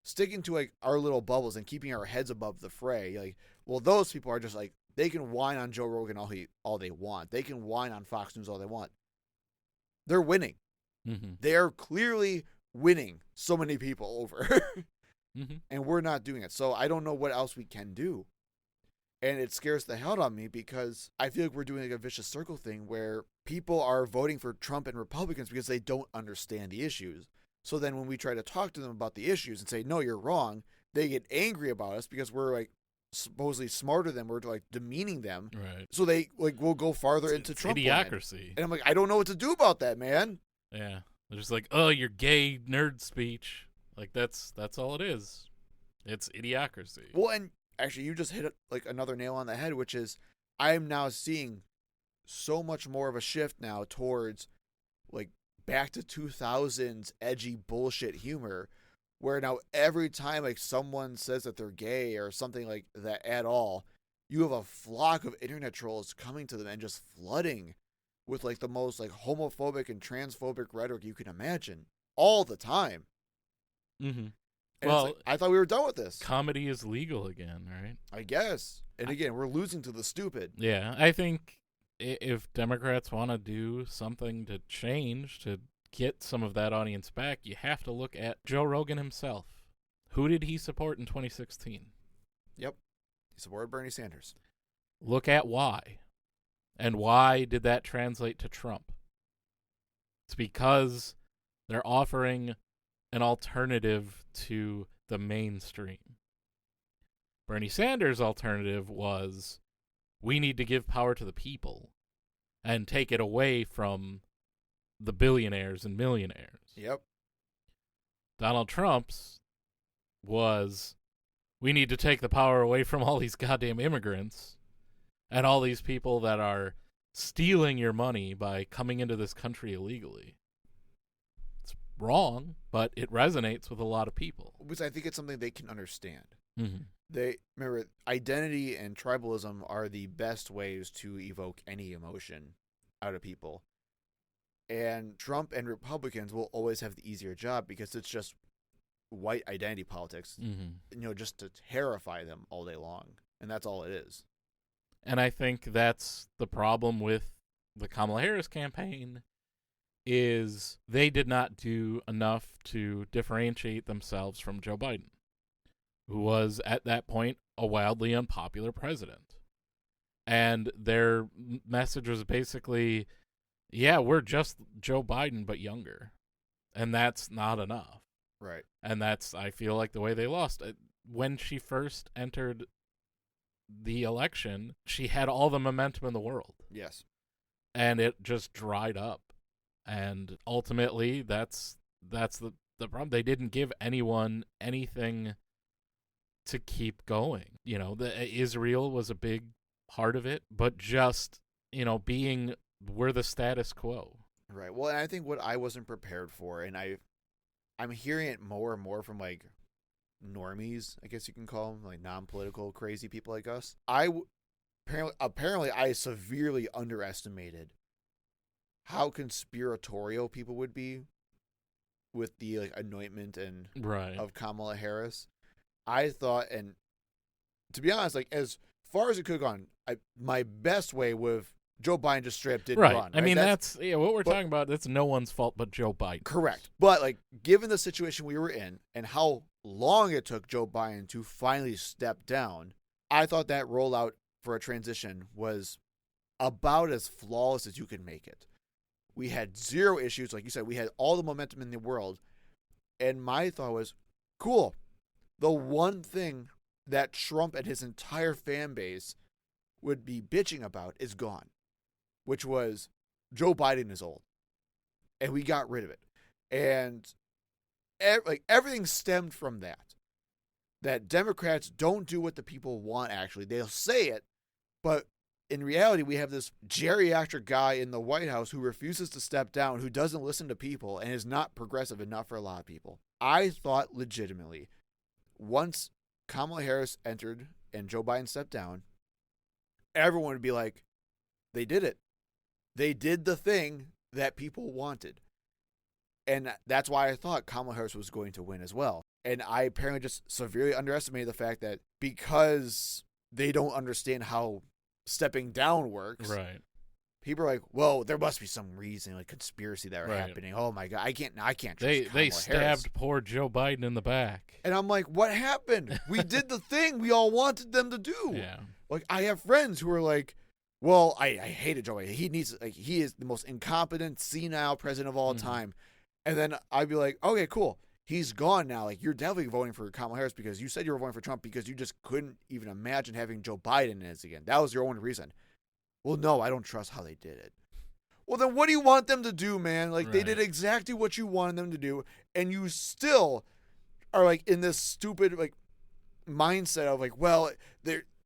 sticking to like our little bubbles and keeping our heads above the fray, like, well, those people are just like, they can whine on Joe Rogan all they want. They can whine on Fox News all they want. They're winning. Mm-hmm. They're clearly winning so many people over. Mm-hmm. And we're not doing it. So I don't know what else we can do. And it scares the hell out of me because I feel like we're doing like a vicious circle thing where people are voting for Trump and Republicans because they don't understand the issues. So then when we try to talk to them about the issues and say, no, you're wrong, they get angry about us because we're like supposedly smarter than we're like demeaning them. Right. So they like will go farther into It's Trump land. idiocracy. And I'm like, I don't know what to do about that, man. Yeah. They're just like, oh, your gay nerd speech. Like that's all it is. It's idiocracy. Well, and actually, you just hit like another nail on the head, which is I am now seeing so much more of a shift now towards like back to 2000s edgy bullshit humor, where now every time like someone says that they're gay or something like that at all, you have a flock of internet trolls coming to them and just flooding with like the most like homophobic and transphobic rhetoric you can imagine all the time. Mm-hmm. And Well, it's like, I thought we were done with this. comedy is legal again, right? I guess. And again, we're losing to the stupid. Yeah, I think if Democrats want to do something to change, to get some of that audience back, you have to look at Joe Rogan himself. Who did he support in 2016? Yep. He supported Bernie Sanders. Look at why. And why did that translate to Trump? It's because they're offering an alternative to the mainstream. Bernie Sanders' alternative was, we need to give power to the people and take it away from the billionaires and millionaires. Yep. Donald Trump's was, we need to take the power away from all these goddamn immigrants and all these people that are stealing your money by coming into this country illegally. It's wrong, but it resonates with a lot of people. Which I think it's something they can understand. Mm-hmm. They remember identity and tribalism are the best ways to evoke any emotion out of people. And Trump and Republicans will always have the easier job because it's just white identity politics, Mm-hmm. just to terrify them all day long. And that's all it is. And I think that's the problem with the Kamala Harris campaign, is they did not do enough to differentiate themselves from Joe Biden, who was at that point a wildly unpopular president. And their message was basically, yeah, we're just Joe Biden, but younger. And that's not enough. Right. And that's, I feel like, the way they lost. When she first entered the election, she had all the momentum in the world. Yes. And it just dried up. And ultimately, that's the problem. They didn't give anyone anything to keep going. Israel was a big part of it, but just, being, we're the status quo. Right. Well, and I think what I wasn't prepared for, and I'm hearing it more and more from like normies, I guess you can call them, like non-political crazy people like us. Apparently I severely underestimated how conspiratorial people would be with the like anointment and Right. of Kamala Harris. I thought, and to be honest, like as far as it could have gone, my best way with Joe Biden just straight up didn't Right. run. I mean, that's what we're talking about. That's no one's fault but Joe Biden. Correct. But like given the situation we were in and how long it took Joe Biden to finally step down, I thought that rollout for a transition was about as flawless as you could make it. We had zero issues. Like you said, we had all the momentum in the world. And my thought was, cool. The one thing that Trump and his entire fan base would be bitching about is gone, which was Joe Biden is old. And we got rid of it. And everything stemmed from that Democrats don't do what the people want. Actually, they'll say it, but in reality, we have this geriatric guy in the White House who refuses to step down, who doesn't listen to people, and is not progressive enough for a lot of people. I thought legitimately, once Kamala Harris entered and Joe Biden stepped down, everyone would be like, they did it. They did the thing that people wanted. And that's why I thought Kamala Harris was going to win as well. And I apparently just severely underestimated the fact that because they don't understand how stepping down works, Right. people are like, well, there must be some reason, like conspiracy that are Right. happening. Oh my God, I can't trust They Kamala stabbed Harris. poor Joe Biden in the back. And I'm like, what happened? We did the thing we all wanted them to do. Yeah. Like, I have friends who are like, well, I hated Joe Biden. He is the most incompetent, senile president of all time. And then I'd be like, okay, cool. He's gone now. Like, you're definitely voting for Kamala Harris because you said you were voting for Trump because you just couldn't even imagine having Joe Biden as again. That was your only reason. Well, no, I don't trust how they did it. Well, then what do you want them to do, man? Like, they did exactly what you wanted them to do, and you still are, like, in this stupid, like, mindset of, like, well,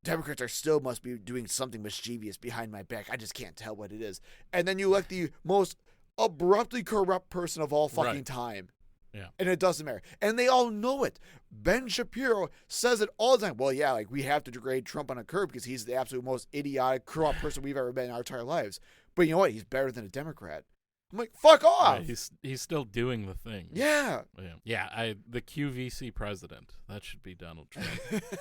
Democrats are still must be doing something mischievous behind my back. I just can't tell what it is. And then you elect the most abruptly corrupt person of all fucking time. Yeah. And it doesn't matter. And they all know it. Ben Shapiro says it all the time. Well, yeah, like, we have to degrade Trump on a curb because he's the absolute most idiotic, corrupt person we've ever been in our entire lives. But you know what? He's better than a Democrat. I'm like, fuck off. Yeah, he's still doing the thing. Yeah. The QVC president. That should be Donald Trump.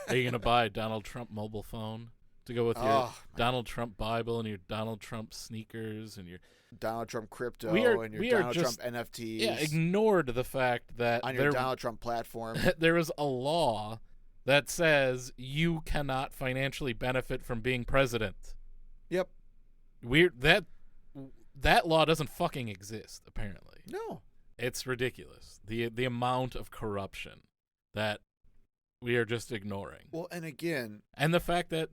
Are you gonna buy a Donald Trump mobile phone to go with your Donald Trump Bible and your Donald Trump sneakers and your Donald Trump crypto and your Donald Trump NFTs? Yeah, ignored the fact that on your Donald Trump platform. There is a law that says you cannot financially benefit from being president. Yep. That law doesn't fucking exist, apparently. No. It's ridiculous. The amount of corruption that we are just ignoring. Well, and again, and the fact that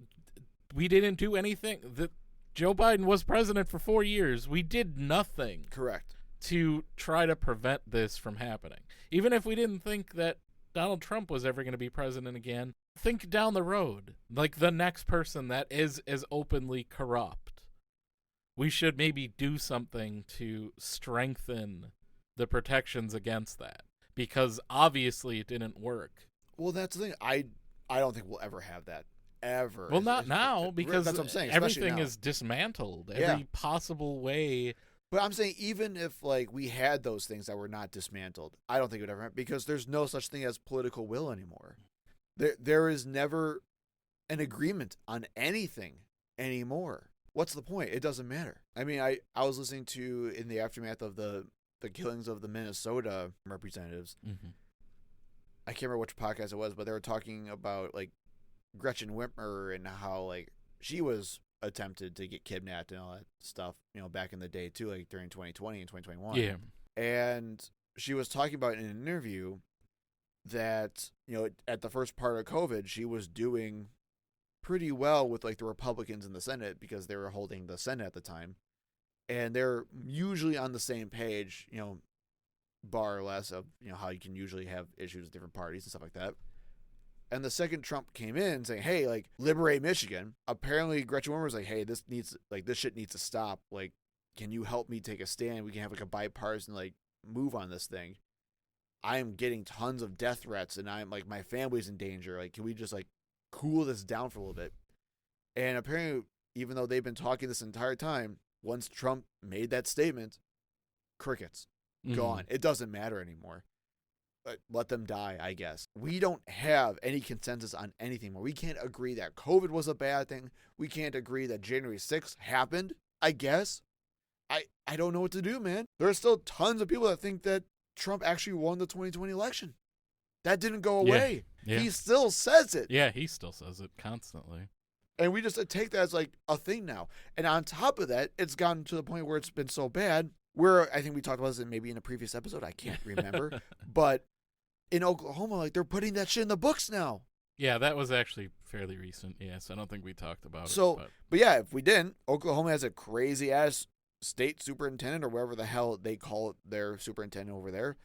we didn't do anything. That Joe Biden was president for 4 years. We did nothing. Correct. To try to prevent this from happening. Even if we didn't think that Donald Trump was ever going to be president again, think down the road. Like the next person that is as openly corrupt. We should maybe do something to strengthen the protections against that, because obviously it didn't work. Well, that's the thing. I don't think we'll ever have that. Ever. Well, not now, because that's what I'm saying. Everything is dismantled. Every possible way. But I'm saying even if, like, we had those things that were not dismantled, I don't think it would ever happen because there's no such thing as political will anymore. There is never an agreement on anything anymore. What's the point? It doesn't matter. I mean, I was listening to, in the aftermath of the killings of the Minnesota representatives, I can't remember which podcast it was, but they were talking about, like, Gretchen Whitmer and how, like, she was attempted to get kidnapped and all that stuff, you know, back in the day too, like during 2020 and 2021. Yeah. And she was talking about in an interview that, you know, at the first part of COVID, she was doing pretty well with, like, the Republicans in the Senate because they were holding the Senate at the time. And they're usually on the same page, you know, bar or less of, you know, how you can usually have issues with different parties and stuff like that. And the second Trump came in saying, hey, like, liberate Michigan, apparently Gretchen Whitmer was like, hey, this shit needs to stop. Like, can you help me take a stand? We can have, like, a bipartisan, like, move on this thing. I am getting tons of death threats and I'm, like, my family's in danger. Like, can we just, like, cool this down for a little bit? And apparently, even though they've been talking this entire time, once Trump made that statement, crickets. Gone. It doesn't matter anymore. Let them die, I guess. We don't have any consensus on anything more. We can't agree that COVID was a bad thing. We can't agree that January 6th happened, I guess. I don't know what to do, man. There are still tons of people that think that Trump actually won the 2020 election. That didn't go away. Yeah. He still says it. Yeah, he still says it constantly. And we just take that as, like, a thing now. And on top of that, it's gotten to the point where it's been so bad where I think we talked about this maybe in a previous episode. I can't remember. But in Oklahoma, like, they're putting that shit in the books now. Yeah, that was actually fairly recent. Yes, I don't think we talked about it. But yeah, if we didn't, Oklahoma has a crazy-ass state superintendent or whatever the hell they call their superintendent over there.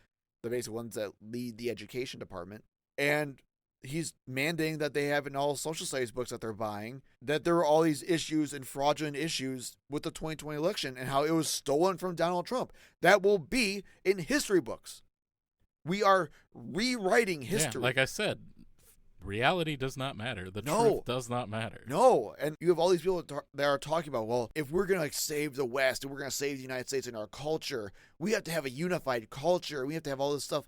The basic ones that lead the education department. And he's mandating that they have in all social studies books that they're buying that there were all these issues and fraudulent issues with the 2020 election and how it was stolen from Donald Trump. That will be in history books. We are rewriting history. Yeah, like I said, reality does not matter. The truth does not matter. No. And you have all these people that are talking about, well, if we're going to, like, save the West and we're going to save the United States and our culture, we have to have a unified culture. We have to have all this stuff.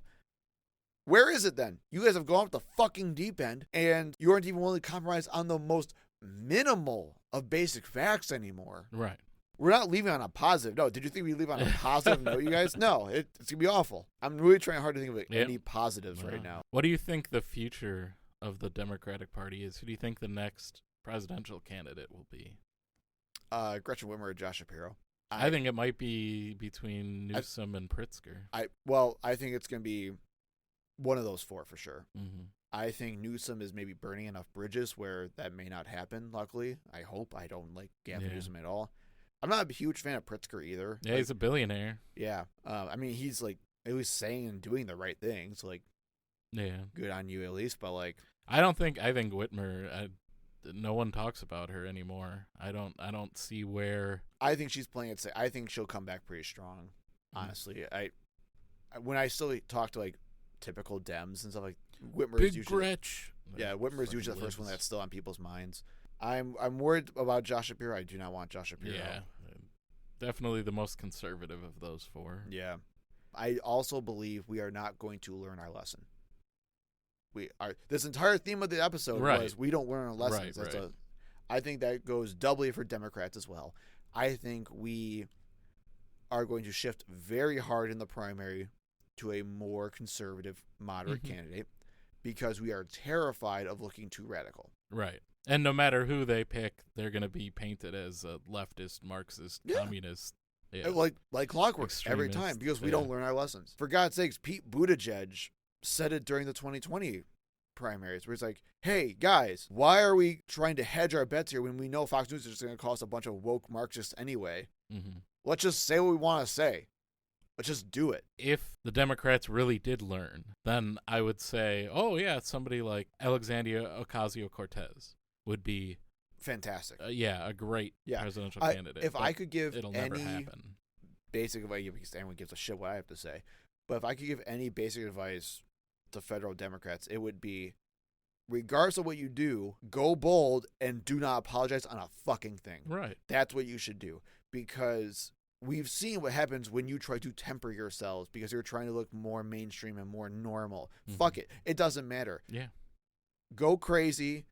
Where is it then? You guys have gone off the fucking deep end and you aren't even willing to compromise on the most minimal of basic facts anymore. Right. We're not leaving on a positive note. Did you think we'd leave on a positive note, you guys? No, it's going to be awful. I'm really trying hard to think of any positives right now. What do you think the future of the Democratic Party is? Who do you think the next presidential candidate will be? Gretchen Whitmer or Josh Shapiro. I think it might be between Newsom and Pritzker. I think it's going to be one of those four for sure. Mm-hmm. I think Newsom is maybe burning enough bridges where that may not happen, luckily. I hope. I don't like Gavin Newsom at all. I'm not a huge fan of Pritzker either. Yeah, he's a billionaire. Yeah. I mean, he's like, at least saying and doing the right things. Like, yeah, good on you at least. But like, I think Whitmer, no one talks about her anymore. I don't see where. I think she's playing it safe. I think she'll come back pretty strong, honestly. When I still talk to like typical Dems and stuff, like Whitmer Big is usually Gretch. Whitmer is usually the first one that's still on people's minds. I'm worried about Josh Shapiro. I do not want Josh Shapiro. Yeah, definitely the most conservative of those four. Yeah, I also believe we are not going to learn our lesson. This entire theme of the episode was we don't learn our lessons. Right. I think that goes doubly for Democrats as well. I think we are going to shift very hard in the primary to a more conservative, moderate candidate because we are terrified of looking too radical. Right. And no matter who they pick, they're going to be painted as a leftist, Marxist, communist. Yeah. Like clockwork every time because we don't learn our lessons. For God's sakes, Pete Buttigieg said it during the 2020 primaries where he's like, hey, guys, why are we trying to hedge our bets here when we know Fox News is just going to call us a bunch of woke Marxists anyway? Mm-hmm. Let's just say what we want to say. Let's just do it. If the Democrats really did learn, then I would say, oh, yeah, somebody like Alexandria Ocasio-Cortez would be fantastic. A great presidential candidate. If I could give it'll any never happen. Basic advice, because anyone gives a shit what I have to say, but if I could give any basic advice to federal Democrats, it would be, regardless of what you do, go bold and do not apologize on a fucking thing. Right. That's what you should do, because we've seen what happens when you try to temper yourselves because you're trying to look more mainstream and more normal. Fuck it. It doesn't matter. Yeah. Go crazy.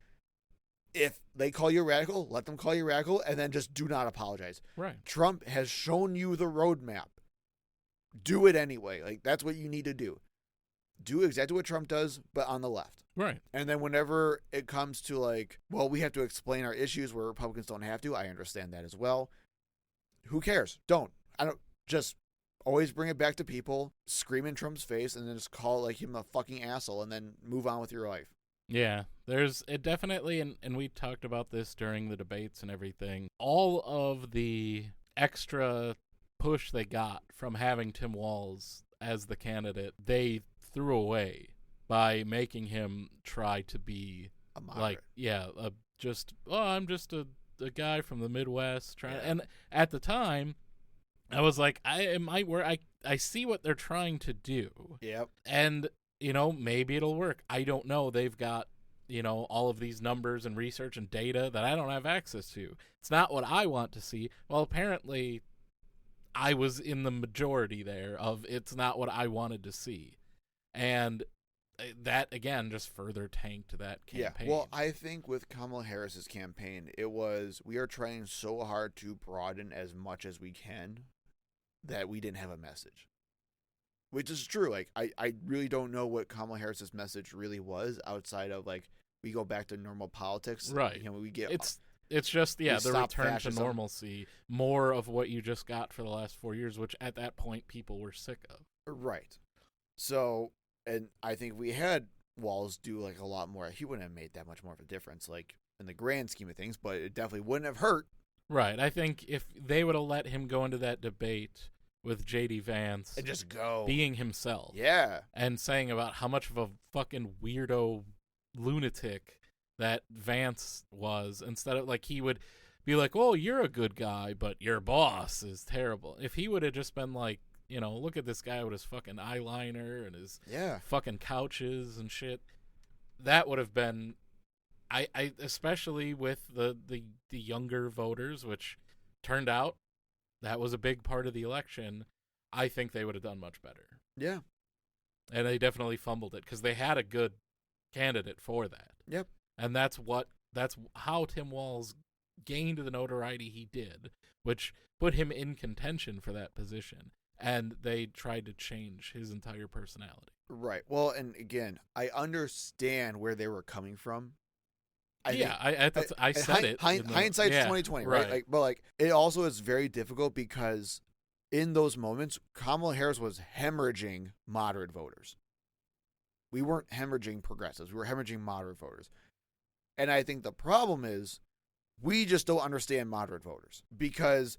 If they call you radical, let them call you radical, and then just do not apologize. Right. Trump has shown you the roadmap. Do it anyway. Like, that's what you need to do. Do exactly what Trump does, but on the left. Right. And then whenever it comes to like, well, we have to explain our issues where Republicans don't have to, I understand that as well. Who cares? Don't. I don't. Just always bring it back to people, scream in Trump's face, and then just call like him a fucking asshole, and then move on with your life. Yeah, there's it definitely, and we talked about this during the debates and everything. All of the extra push they got from having Tim Walz as the candidate, they threw away by making him try to be a moderate. I'm just a guy from the Midwest trying. And at the time, I was like, I see what they're trying to do. Yep. And maybe it'll work. I don't know. They've got, all of these numbers and research and data that I don't have access to. It's not what I want to see. Well, apparently I was in the majority there of it's not what I wanted to see. And that, again, just further tanked that campaign. Yeah, well, I think with Kamala Harris's campaign, it was, we are trying so hard to broaden as much as we can that we didn't have a message. Which is true. Like, I really don't know what Kamala Harris's message really was outside of, like, we go back to normal politics. Right. We get... It's just, the return fascism. to normalcy, more of what you just got for the last 4 years, which at that point people were sick of. Right. So, and I think we had Walz do, like, a lot more. He wouldn't have made that much more of a difference, like, in the grand scheme of things, but it definitely wouldn't have hurt. Right. I think if they would have let him go into that debate with J.D. Vance and just go being himself. Yeah. And saying about how much of a fucking weirdo lunatic that Vance was, instead of, like, he would be like, oh, you're a good guy, but your boss is terrible. If he would have just been like, look at this guy with his fucking eyeliner and his fucking couches and shit, that would have been, I especially with the younger voters, which turned out that was a big part of the election, I think they would have done much better. Yeah. And they definitely fumbled it because they had a good candidate for that. Yep. And that's how Tim Walz gained the notoriety he did, which put him in contention for that position. And they tried to change his entire personality. Right. Well, and again, I understand where they were coming from. I said it. Hindsight's 2020, right? Like, but like, it also is very difficult because in those moments, Kamala Harris was hemorrhaging moderate voters. We weren't hemorrhaging progressives. We were hemorrhaging moderate voters. And I think the problem is we just don't understand moderate voters because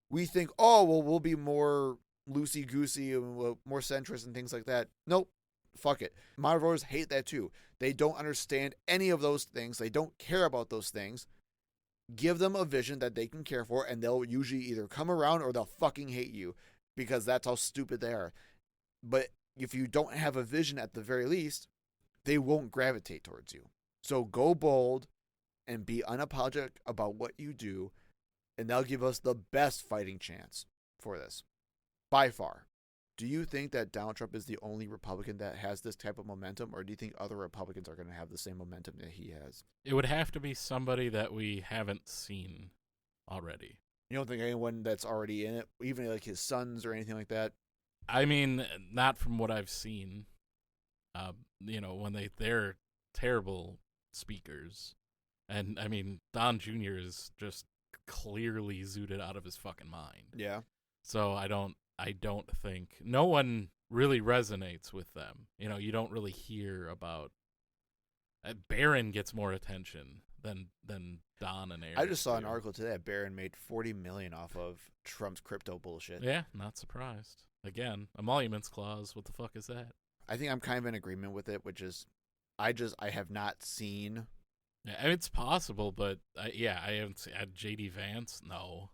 we think, oh, well, we'll be more loosey-goosey and more centrist and things like that. Nope. Fuck it. Moderate voters hate that too. They don't understand any of those things. They don't care about those things. Give them a vision that they can care for, and they'll usually either come around or they'll fucking hate you because that's how stupid they are. But if you don't have a vision at the very least, they won't gravitate towards you. So go bold and be unapologetic about what you do, and that'll give us the best fighting chance for this. By far. Do you think that Donald Trump is the only Republican that has this type of momentum, or do you think other Republicans are going to have the same momentum that he has? It would have to be somebody that we haven't seen already. You don't think anyone that's already in it, even like his sons or anything like that? I mean, not from what I've seen. When they're terrible speakers. And, I mean, Don Jr. is just clearly zooted out of his fucking mind. Yeah. So I don't think no one really resonates with them. You don't really hear about Barron gets more attention than Don and Eric. I just saw an article today that Barron made $40 million off of Trump's crypto bullshit. Yeah, not surprised. Again, emoluments clause. What the fuck is that? I think I'm kind of in agreement with it, which is I have not seen. Yeah, I mean, it's possible, but I haven't seen J.D. Vance. No,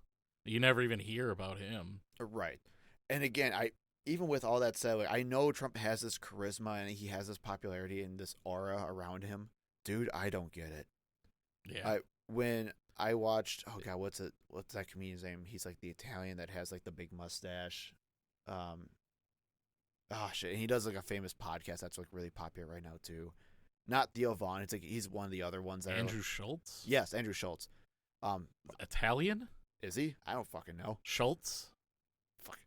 you never even hear about him. Right. And again, even with all that said, like, I know Trump has this charisma and he has this popularity and this aura around him. Dude, I don't get it. Yeah. When I watched, oh god, what's that comedian's name? He's like the Italian that has like the big mustache. Shit. And he does like a famous podcast that's like really popular right now too. Not Theo Vaughn. It's like he's one of the other ones that Andrew Schultz? Yes, Andrew Schultz. Italian? Is he? I don't fucking know. Schultz? Fuck.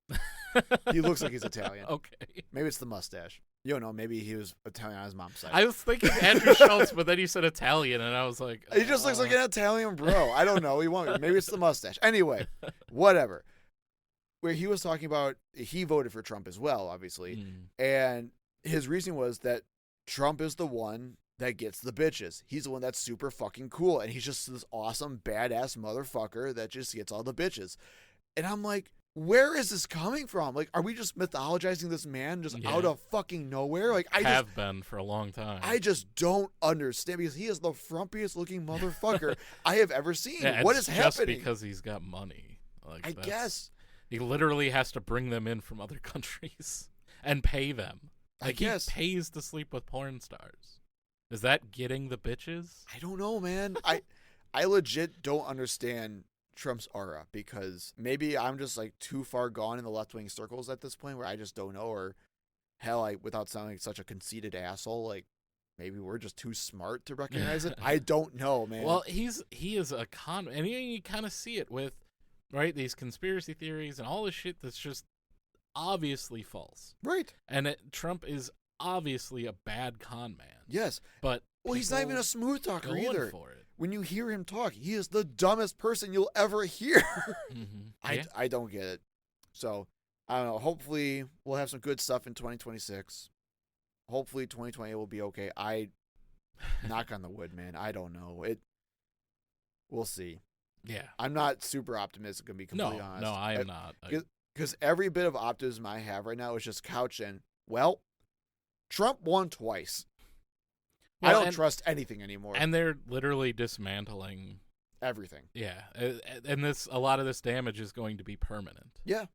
He looks like he's Italian. Okay. Maybe it's the mustache. You don't know. Maybe he was Italian on his mom's side. I was thinking Andrew Schultz, but then you said Italian, and I was like, He just looks like an Italian bro. I don't know. Maybe it's the mustache. Anyway, whatever. Where he was talking about, he voted for Trump as well, obviously. And his reason was that Trump is the one that gets the bitches. He's the one that's super fucking cool. And he's just this awesome, badass motherfucker that just gets all the bitches. And I'm like, where is this coming from? Like, are we just mythologizing this man just out of fucking nowhere? Like, I have been for a long time. I just don't understand because he is the frumpiest looking motherfucker I have ever seen. Yeah, what is happening? Just because he's got money. Like, I guess. He literally has to bring them in from other countries and pay them. Like, he pays to sleep with porn stars. Is that getting the bitches? I don't know, man. I legit don't understand Trump's aura because maybe I'm just like too far gone in the left-wing circles at this point where I just don't know, or hell, without sounding like such a conceited asshole, like maybe we're just too smart to recognize it. I don't know, man. Well, he is a con, and you kind of see it with, right, these conspiracy theories and all this shit that's just obviously false. Right. And Trump is obviously a bad con man. Yes. But he's not even a smooth talker either. For it. When you hear him talk, he is the dumbest person you'll ever hear. I don't get it. So, I don't know. Hopefully, we'll have some good stuff in 2026. Hopefully, 2020 will be okay. Knock on the wood, man. I don't know. We'll see. Yeah. I'm not super optimistic, to be completely honest. No, I am not. Because every bit of optimism I have right now is just couched in, well, Trump won twice. Well, I don't trust anything anymore. And they're literally dismantling everything. Yeah. And a lot of this damage is going to be permanent. Yeah.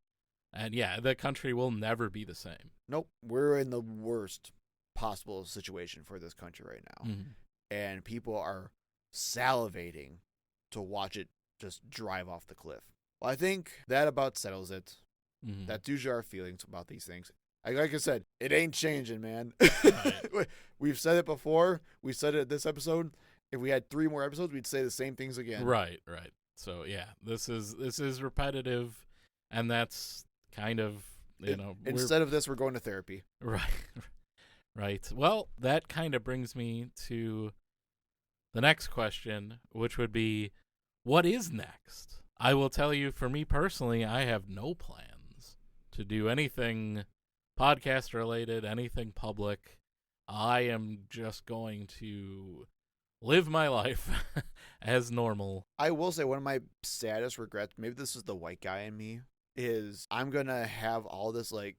And yeah, the country will never be the same. Nope. We're in the worst possible situation for this country right now. And people are salivating to watch it just drive off the cliff. Well, I think that about settles it. That does our feelings about these things. Like I said, it ain't changing, man. Right. We've said it before. We said it this episode. If we had 3 more episodes, we'd say the same things again. Right. So yeah, this is repetitive, and that's kind of instead of this, we're going to therapy. Right. Well, that kind of brings me to the next question, which would be, what is next? I will tell you, for me personally, I have no plans to do anything podcast related, anything public. I am just going to live my life as normal. I will say one of my saddest regrets, maybe this is the white guy in me, is I'm going to have all this, like,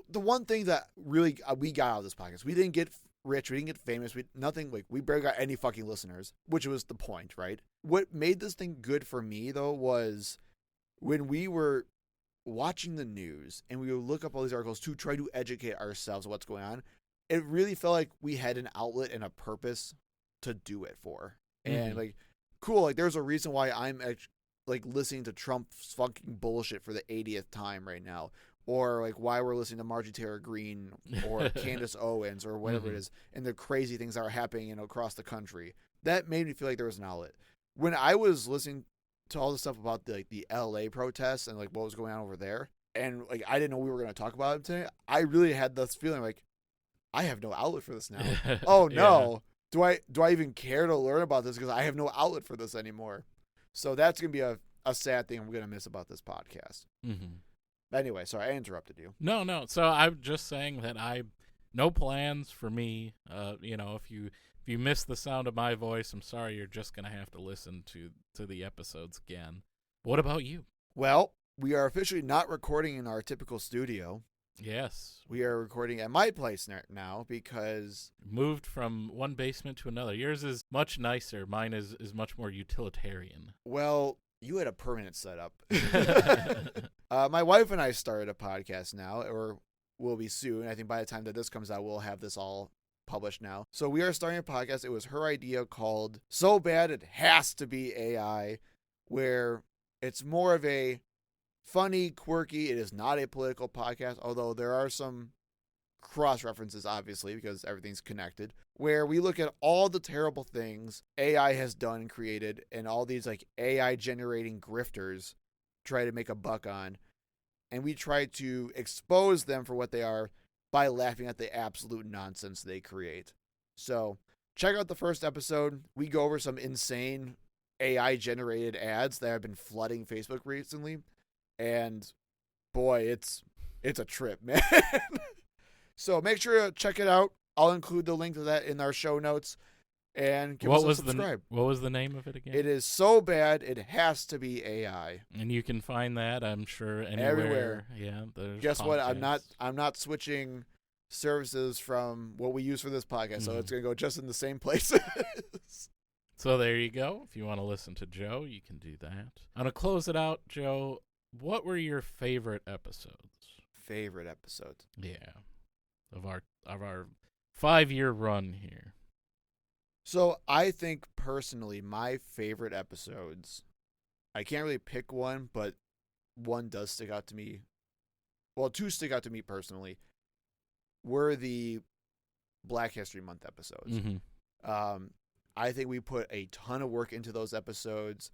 the one thing that really we got out of this podcast, we didn't get rich, we didn't get famous, nothing, like, we barely got any fucking listeners, which was the point, right? What made this thing good for me, though, was when we were watching the news and we would look up all these articles to try to educate ourselves on what's going on, it really felt like we had an outlet and a purpose to do it for. And like, cool, like there's a reason why I'm like listening to Trump's fucking bullshit for the 80th time right now, or like why we're listening to Marjorie Taylor Greene or Candace Owens or whatever it is, and the crazy things that are happening, you know, across the country. That made me feel like there was an outlet. When I was listening to all the stuff about the LA protests and like what was going on over there, and like I didn't know we were going to talk about it today, I really had this feeling like I have no outlet for this now. Oh no. Yeah. Do I even care to learn about this because I have no outlet for this anymore? So that's going to be a sad thing I'm going to miss about this podcast. Anyway, sorry, I interrupted you. No. So I'm just saying that no plans for me. You know, if you miss the sound of my voice, I'm sorry, you're just going to have to listen to the episodes again. What about you? Well, we are officially not recording in our typical studio. Yes. We are recording at my place now because... Moved from one basement to another. Yours is much nicer. Mine is much more utilitarian. Well, you had a permanent setup. My wife and I started a podcast now, or will be soon. I think by the time that this comes out, we'll have this all published now. So we are starting a podcast. It was her idea called So Bad It Has to Be AI, where it's more of a funny, quirky. It is not a political podcast, although there are some cross references, obviously, because everything's connected, where we look at all the terrible things AI has done and created, and all these like AI generating grifters try to make a buck on, and we try to expose them for what they are by laughing at the absolute nonsense they create. So check out the first episode. We go over some insane AI generated ads that have been flooding Facebook recently. And boy, it's a trip, man. So make sure to check it out. I'll include the link to that in our show notes. And give us a subscribe. What was the name of it again? It is So Bad It Has to Be AI. And you can find that, I'm sure, anywhere. Everywhere. Yeah. Guess podcasts. What? I'm not switching services from what we use for this podcast, so it's gonna go just in the same places. So there you go. If you want to listen to Joe, you can do that. I'm gonna close it out, Joe. What were your favorite episodes? Favorite episodes? Yeah. Of our 5-year run here. So I think personally my favorite episodes, I can't really pick one, but one does stick out to me. Well, two stick out to me personally, were the Black History Month episodes. I think we put a ton of work into those episodes.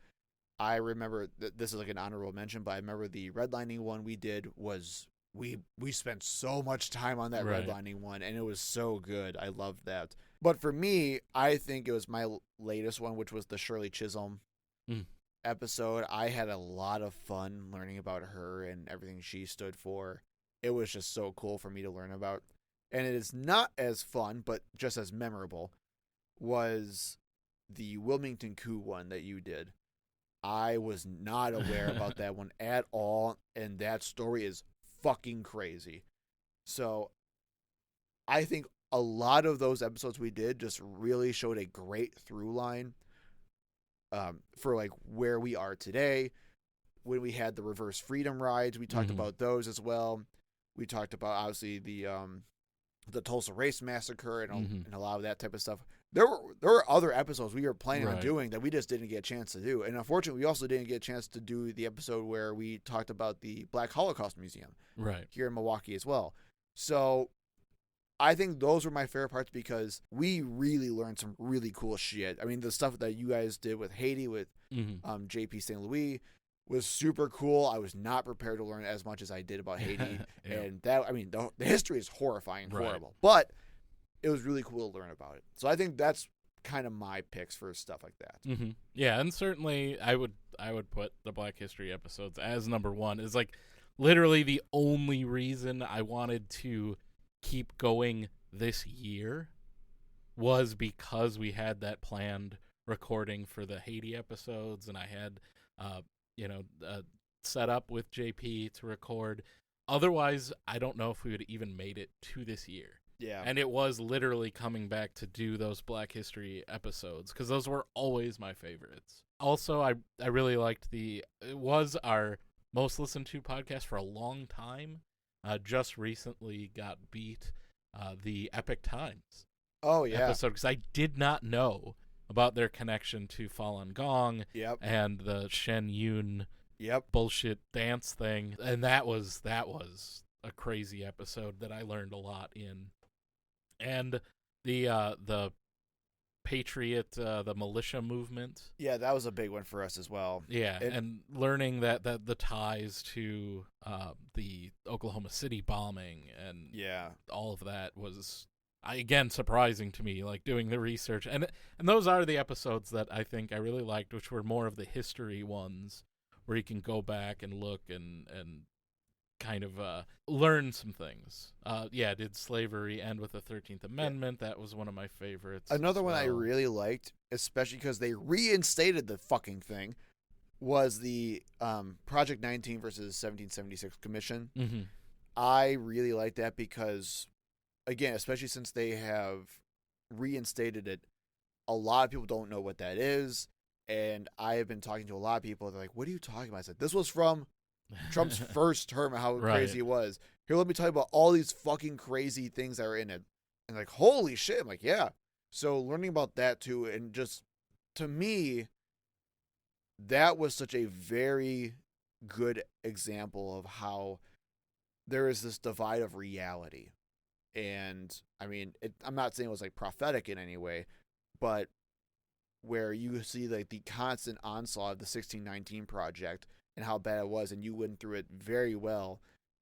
I remember this is like an honorable mention, but I remember the redlining one we did was we spent so much time on that redlining one, and it was so good. I loved that. But for me, I think it was my latest one, which was the Shirley Chisholm episode. I had a lot of fun learning about her and everything she stood for. It was just so cool for me to learn about. And it is not as fun, but just as memorable, was the Wilmington coup one that you did. I was not aware about that one at all, and that story is fucking crazy. So I think a lot of those episodes we did just really showed a great through line for like where we are today. When we had the reverse freedom rides, we talked about those as well. We talked about obviously the Tulsa Race Massacre and a lot of that type of stuff. There were other episodes we were planning on doing that we just didn't get a chance to do. And unfortunately, we also didn't get a chance to do the episode where we talked about the Black Holocaust Museum here in Milwaukee as well. So I think those were my favorite parts because we really learned some really cool shit. I mean, the stuff that you guys did with Haiti, with JP St. Louis was super cool. I was not prepared to learn as much as I did about Haiti. And that, I mean, the history is horrifying and horrible. But it was really cool to learn about it. So I think that's kind of my picks for stuff like that. Mm-hmm. Yeah, and certainly I would put the Black History episodes as number one. Is like literally the only reason I wanted to keep going this year was because we had that planned recording for the Haiti episodes, and I had set up with JP to record. Otherwise, I don't know if we would even made it to this year. Yeah. And it was literally coming back to do those Black History episodes because those were always my favorites. Also, I really liked it was our most listened to podcast for a long time. Just recently got beat the Epic Times episode because I did not know about their connection to Falun Gong and the Shen Yun bullshit dance thing. And that was a crazy episode that I learned a lot in. And the Patriot, the militia movement. Yeah, that was a big one for us as well. Yeah, and learning that the ties to the Oklahoma City bombing and all of that was, again, surprising to me, like doing the research. And those are the episodes that I think I really liked, which were more of the history ones where you can go back and look and kind of learn some things. Did slavery end with the 13th Amendment? That was one of my favorites. Another one I really liked, especially because they reinstated the fucking thing, was the Project 19 versus 1776 Commission. Mm-hmm. I really like that because, again, especially since they have reinstated it, a lot of people don't know what that is. And I have been talking to a lot of people. They're like, what are you talking about? I said, this was from Trump's first term and how crazy it was. Here, let me tell you about all these fucking crazy things that are in it. And like, holy shit. I'm like, yeah. So learning about that too, and just, to me, that was such a very good example of how there is this divide of reality. And I mean, I'm not saying it was like prophetic in any way, but where you see like the constant onslaught of the 1619 Project and how bad it was, and you went through it very well.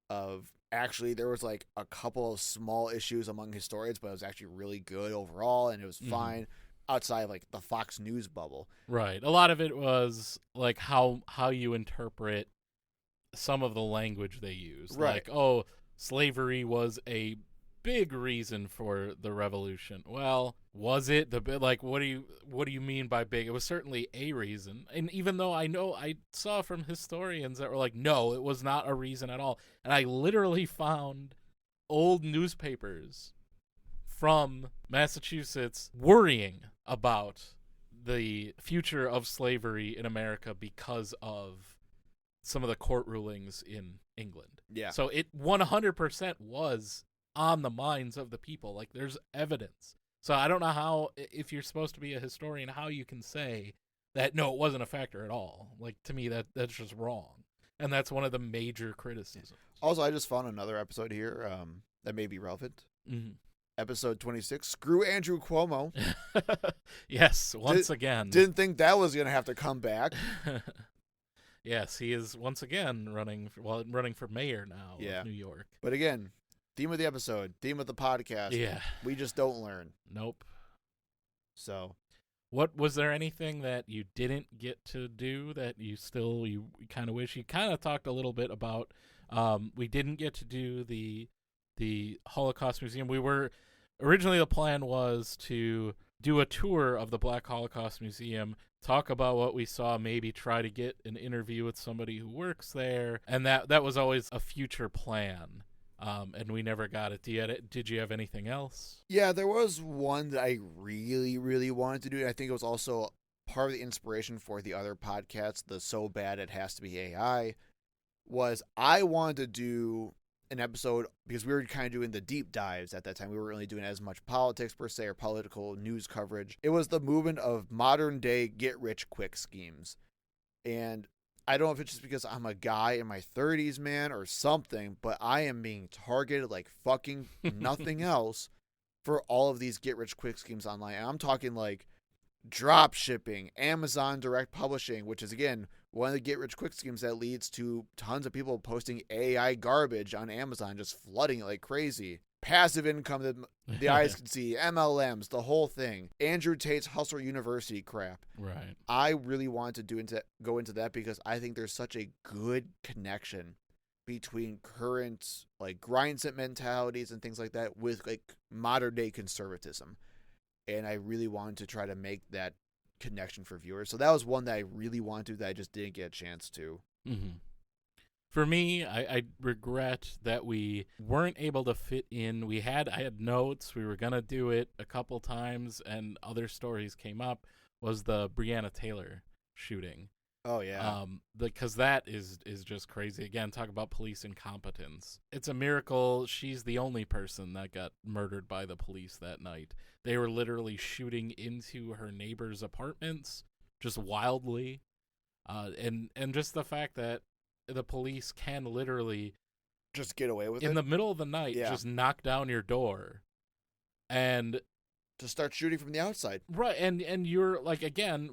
Of actually, there was like a couple of small issues among historians, but it was actually really good overall, and it was fine outside of like the Fox News bubble. Right. A lot of it was like how you interpret some of the language they use. Right. Like, slavery was a big reason for the revolution. Well, was it what do you mean by big? It was certainly a reason. And even though I saw from historians that were like, no, it was not a reason at all. And I literally found old newspapers from Massachusetts worrying about the future of slavery in America because of some of the court rulings in England. Yeah. So it 100% was on the minds of the people. Like, there's evidence. So I don't know how, if you're supposed to be a historian, how you can say that, no, it wasn't a factor at all. Like, to me, that's just wrong. And that's one of the major criticisms. Also, I just found another episode here that may be relevant. Mm-hmm. Episode 26, Screw Andrew Cuomo. Yes, once again. Didn't think that was going to have to come back. Yes, he is once again running for mayor now of New York. But again, theme of the episode, theme of the podcast. Yeah. We just don't learn. Nope. So. What was there anything that you didn't get to do that you kind of wish? You kind of talked a little bit about, we didn't get to do the Holocaust Museum. Originally the plan was to do a tour of the Black Holocaust Museum, talk about what we saw, maybe try to get an interview with somebody who works there, and that was always a future plan. And we never got it. Did you have anything else? Yeah, there was one that I really, really wanted to do. And I think it was also part of the inspiration for the other podcasts, the So Bad It Has to Be AI, was I wanted to do an episode, because we were kind of doing the deep dives at that time. We weren't really doing as much politics per se or political news coverage. It was the movement of modern day get-rich-quick schemes. And I don't know if it's just because I'm a guy in my 30s, man, or something, but I am being targeted like fucking nothing else for all of these get-rich-quick schemes online. And I'm talking like drop shipping, Amazon direct publishing, which is, again, one of the get-rich-quick schemes that leads to tons of people posting AI garbage on Amazon, just flooding it like crazy. passive income that the eyes can see, MLMs, the whole thing, Andrew Tate's Hustle University crap. Right. I really wanted to go into that because I think there's such a good connection between current like grind set mentalities and things like that with like modern day conservatism. And I really wanted to try to make that connection for viewers. So that was one that I really wanted to that I just didn't get a chance to. Mm-hmm. For me, I regret that we weren't able to fit in. I had notes. We were going to do it a couple times, and other stories came up, was the Breonna Taylor shooting. Oh, yeah. Because that is just crazy. Again, talk about police incompetence. It's a miracle she's the only person that got murdered by the police that night. They were literally shooting into her neighbors' apartments, just wildly. And just the fact that the police can literally just get away with it in the middle of the night, just knock down your door and to start shooting from the outside. Right. And you're like, again,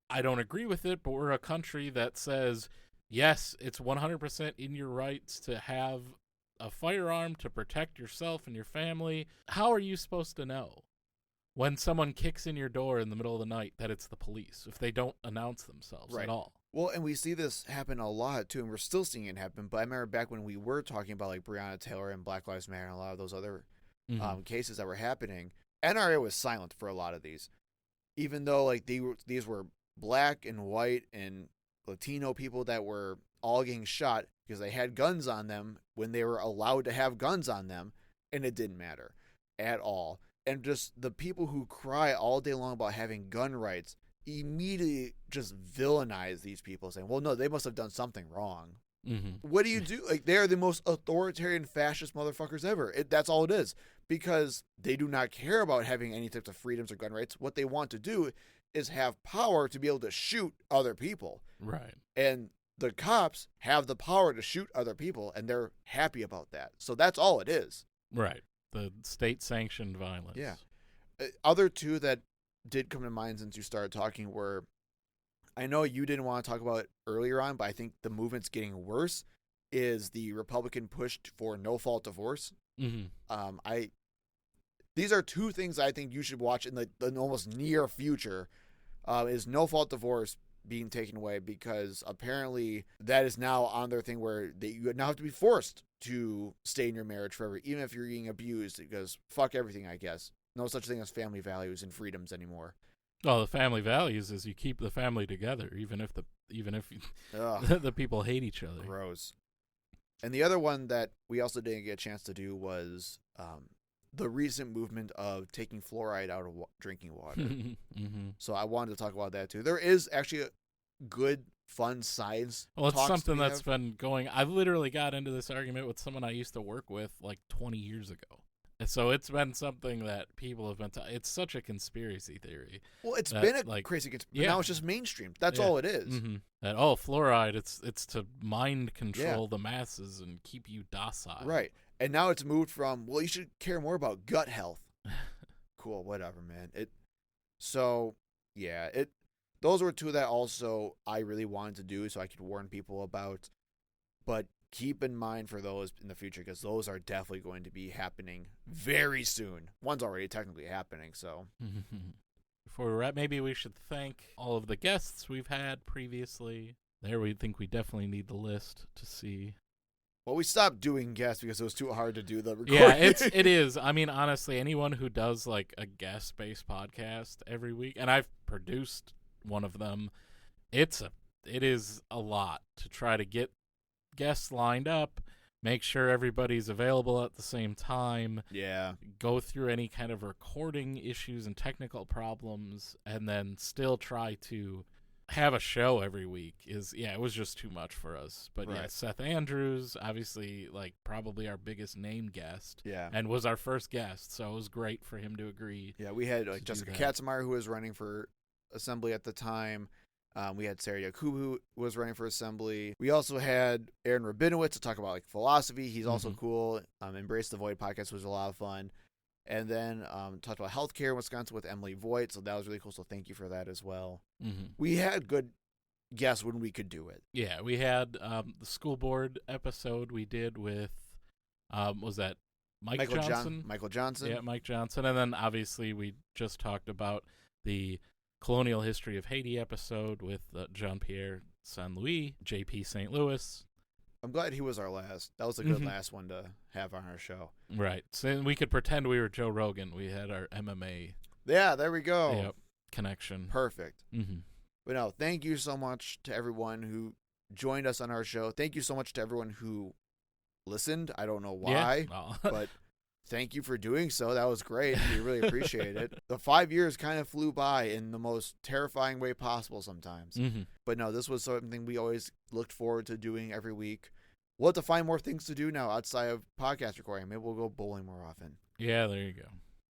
I don't agree with it, but we're a country that says, yes, it's 100% in your rights to have a firearm to protect yourself and your family. How are you supposed to know when someone kicks in your door in the middle of the night that it's the police if they don't announce themselves at all? Well, and we see this happen a lot, too, and we're still seeing it happen. But I remember back when we were talking about, like, Breonna Taylor and Black Lives Matter and a lot of those other cases that were happening, NRA was silent for a lot of these. Even though, like, these were black and white and Latino people that were all getting shot because they had guns on them when they were allowed to have guns on them, and it didn't matter at all. And just the people who cry all day long about having gun rights immediately just villainize these people, saying, well, no, they must have done something wrong. Mm-hmm. What do you do? Like, they are the most authoritarian fascist motherfuckers ever. That's all it is, because they do not care about having any types of freedoms or gun rights. What they want to do is have power to be able to shoot other people. Right. And the cops have the power to shoot other people, and they're happy about that. So that's all it is. Right. The state-sanctioned violence. Yeah. Other two that did come to mind since you started talking were, I know you didn't want to talk about it earlier on, but I think the movement's getting worse, is the Republican push for no-fault divorce. Mm-hmm. These are two things I think you should watch in the almost near future, is no-fault divorce being taken away, because apparently that is now on their thing where you now have to be forced to stay in your marriage forever, even if you're being abused, because fuck everything, I guess. No such thing as family values and freedoms anymore. Well, the family values is you keep the family together, even if the people hate each other. Gross. And the other one that we also didn't get a chance to do was the recent movement of taking fluoride out of drinking water. Mm-hmm. So I wanted to talk about that too. There is actually a good, fun science. Well, it's something that's been going. I literally got into this argument with someone I used to work with like 20 years ago. So it's been something that people have been it's such a conspiracy theory. Well, it's been a crazy conspiracy. Now it's just mainstream. That's all it is. Mm-hmm. That, fluoride, it's to mind control the masses and keep you docile. Right. And now it's moved from, well, you should care more about gut health. Cool, whatever, man. Those were two that also I really wanted to do so I could warn people about. But keep in mind for those in the future, because those are definitely going to be happening very soon. One's already technically happening, so. Before we wrap, maybe we should thank all of the guests we've had previously. There, we think we definitely need the list to see. Well, we stopped doing guests because it was too hard to do the recording. Yeah, it is. I mean, honestly, anyone who does like a guest-based podcast every week, and I've produced one of them, it is a lot to try to get guests lined up, make sure everybody's available at the same time. Yeah. Go through any kind of recording issues and technical problems, and then still try to have a show every week it was just too much for us. But right. Yeah, Seth Andrews, obviously, like probably our biggest name guest. Yeah. And was our first guest, so it was great for him to agree. Yeah, we had like Jessica Katzenmeyer, who was running for Assembly at the time. We had Sarah Yacoub, who was running for Assembly. We also had Aaron Rabinowitz to talk about like philosophy. He's also cool. Embrace the Void podcast was a lot of fun. And then talked about healthcare in Wisconsin with Emily Voigt. So that was really cool. So thank you for that as well. Mm-hmm. We had good guests when we could do it. Yeah, we had the school board episode we did with, was that Michael Johnson. Michael Johnson. Yeah, Mike Johnson. And then obviously we just talked about the Colonial History of Haiti episode with Jean-Pierre Saint-Louis, J.P. St. Louis. I'm glad he was our last. That was a good last one to have on our show. Right. So we could pretend we were Joe Rogan. We had our MMA Yeah, there we go. connection. Perfect. Mm-hmm. But no, thank you so much to everyone who joined us on our show. Thank you so much to everyone who listened. I don't know why, but thank you for doing so. That was great. We really appreciate it. The 5 years kind of flew by in the most terrifying way possible sometimes. Mm-hmm. But no, this was something we always looked forward to doing every week. We'll have to find more things to do now outside of podcast recording. Maybe we'll go bowling more often. Yeah, there you go.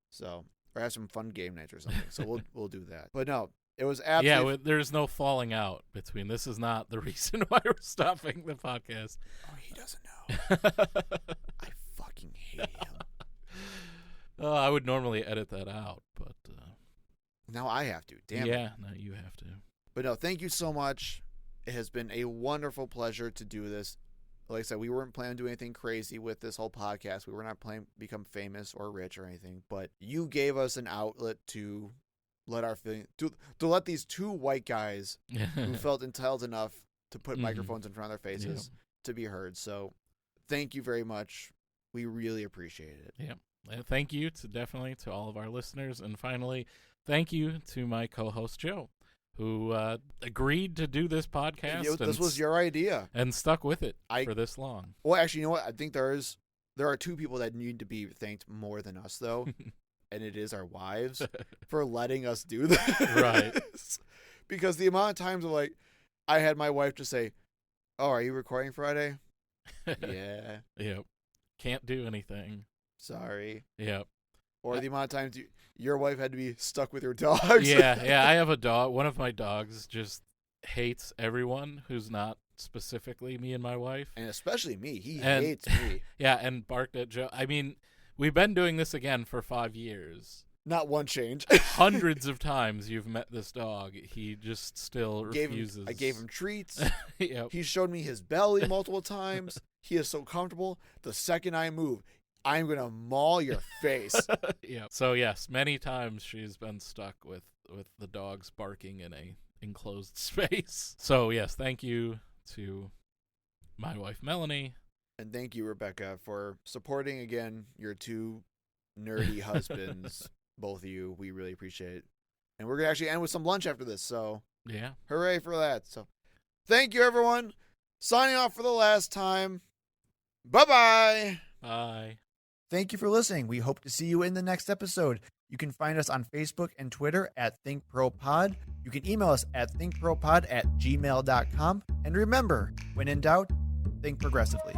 So, or have some fun game nights or something. So we'll do that. But no, it was absolutely... Yeah, there's no falling out between. This is not the reason why we're stopping the podcast. Oh, he doesn't know. I fucking hate him. I would normally edit that out, but... Now I have to. Damn it. Yeah, no, you have to. But no, thank you so much. It has been a wonderful pleasure to do this. Like I said, we weren't planning to do anything crazy with this whole podcast. We were not planning to become famous or rich or anything. But you gave us an outlet to let our feeling to let these two white guys who felt entitled enough to put microphones in front of their faces to be heard. So thank you very much. We really appreciate it. Yeah. And thank you definitely to all of our listeners. And finally, thank you to my co-host, Joe, who agreed to do this podcast. This was your idea. And stuck with it for this long. Well, actually, you know what? I think there are two people that need to be thanked more than us, though. And it is our wives for letting us do this. Right. Because the amount of times I had my wife just say, "Oh, are you recording Friday?" Yeah. Yep. Can't do anything. Sorry. Yep. Or the amount of times your wife had to be stuck with your dogs. Yeah. I have a dog. One of my dogs just hates everyone who's not specifically me and my wife. And especially me. He hates me. Yeah, and barked at Joe. I mean, we've been doing this again for 5 years. Not one change. Hundreds of times you've met this dog. He just still refuses. I gave him treats. Yep. He showed me his belly multiple times. He is so comfortable. The second I move, I'm going to maul your face. Yeah. So, yes, many times she's been stuck with the dogs barking in a enclosed space. So, yes, thank you to my wife, Melanie. And thank you, Rebecca, for supporting, again, your two nerdy husbands, both of you. We really appreciate it. And we're going to actually end with some lunch after this, so yeah, hooray for that. So thank you, everyone. Signing off for the last time. Bye-bye. Bye. Thank you for listening. We hope to see you in the next episode. You can find us on Facebook and Twitter at ThinkProPod. You can email us at thinkpropod@gmail.com. And remember, when in doubt, think progressively.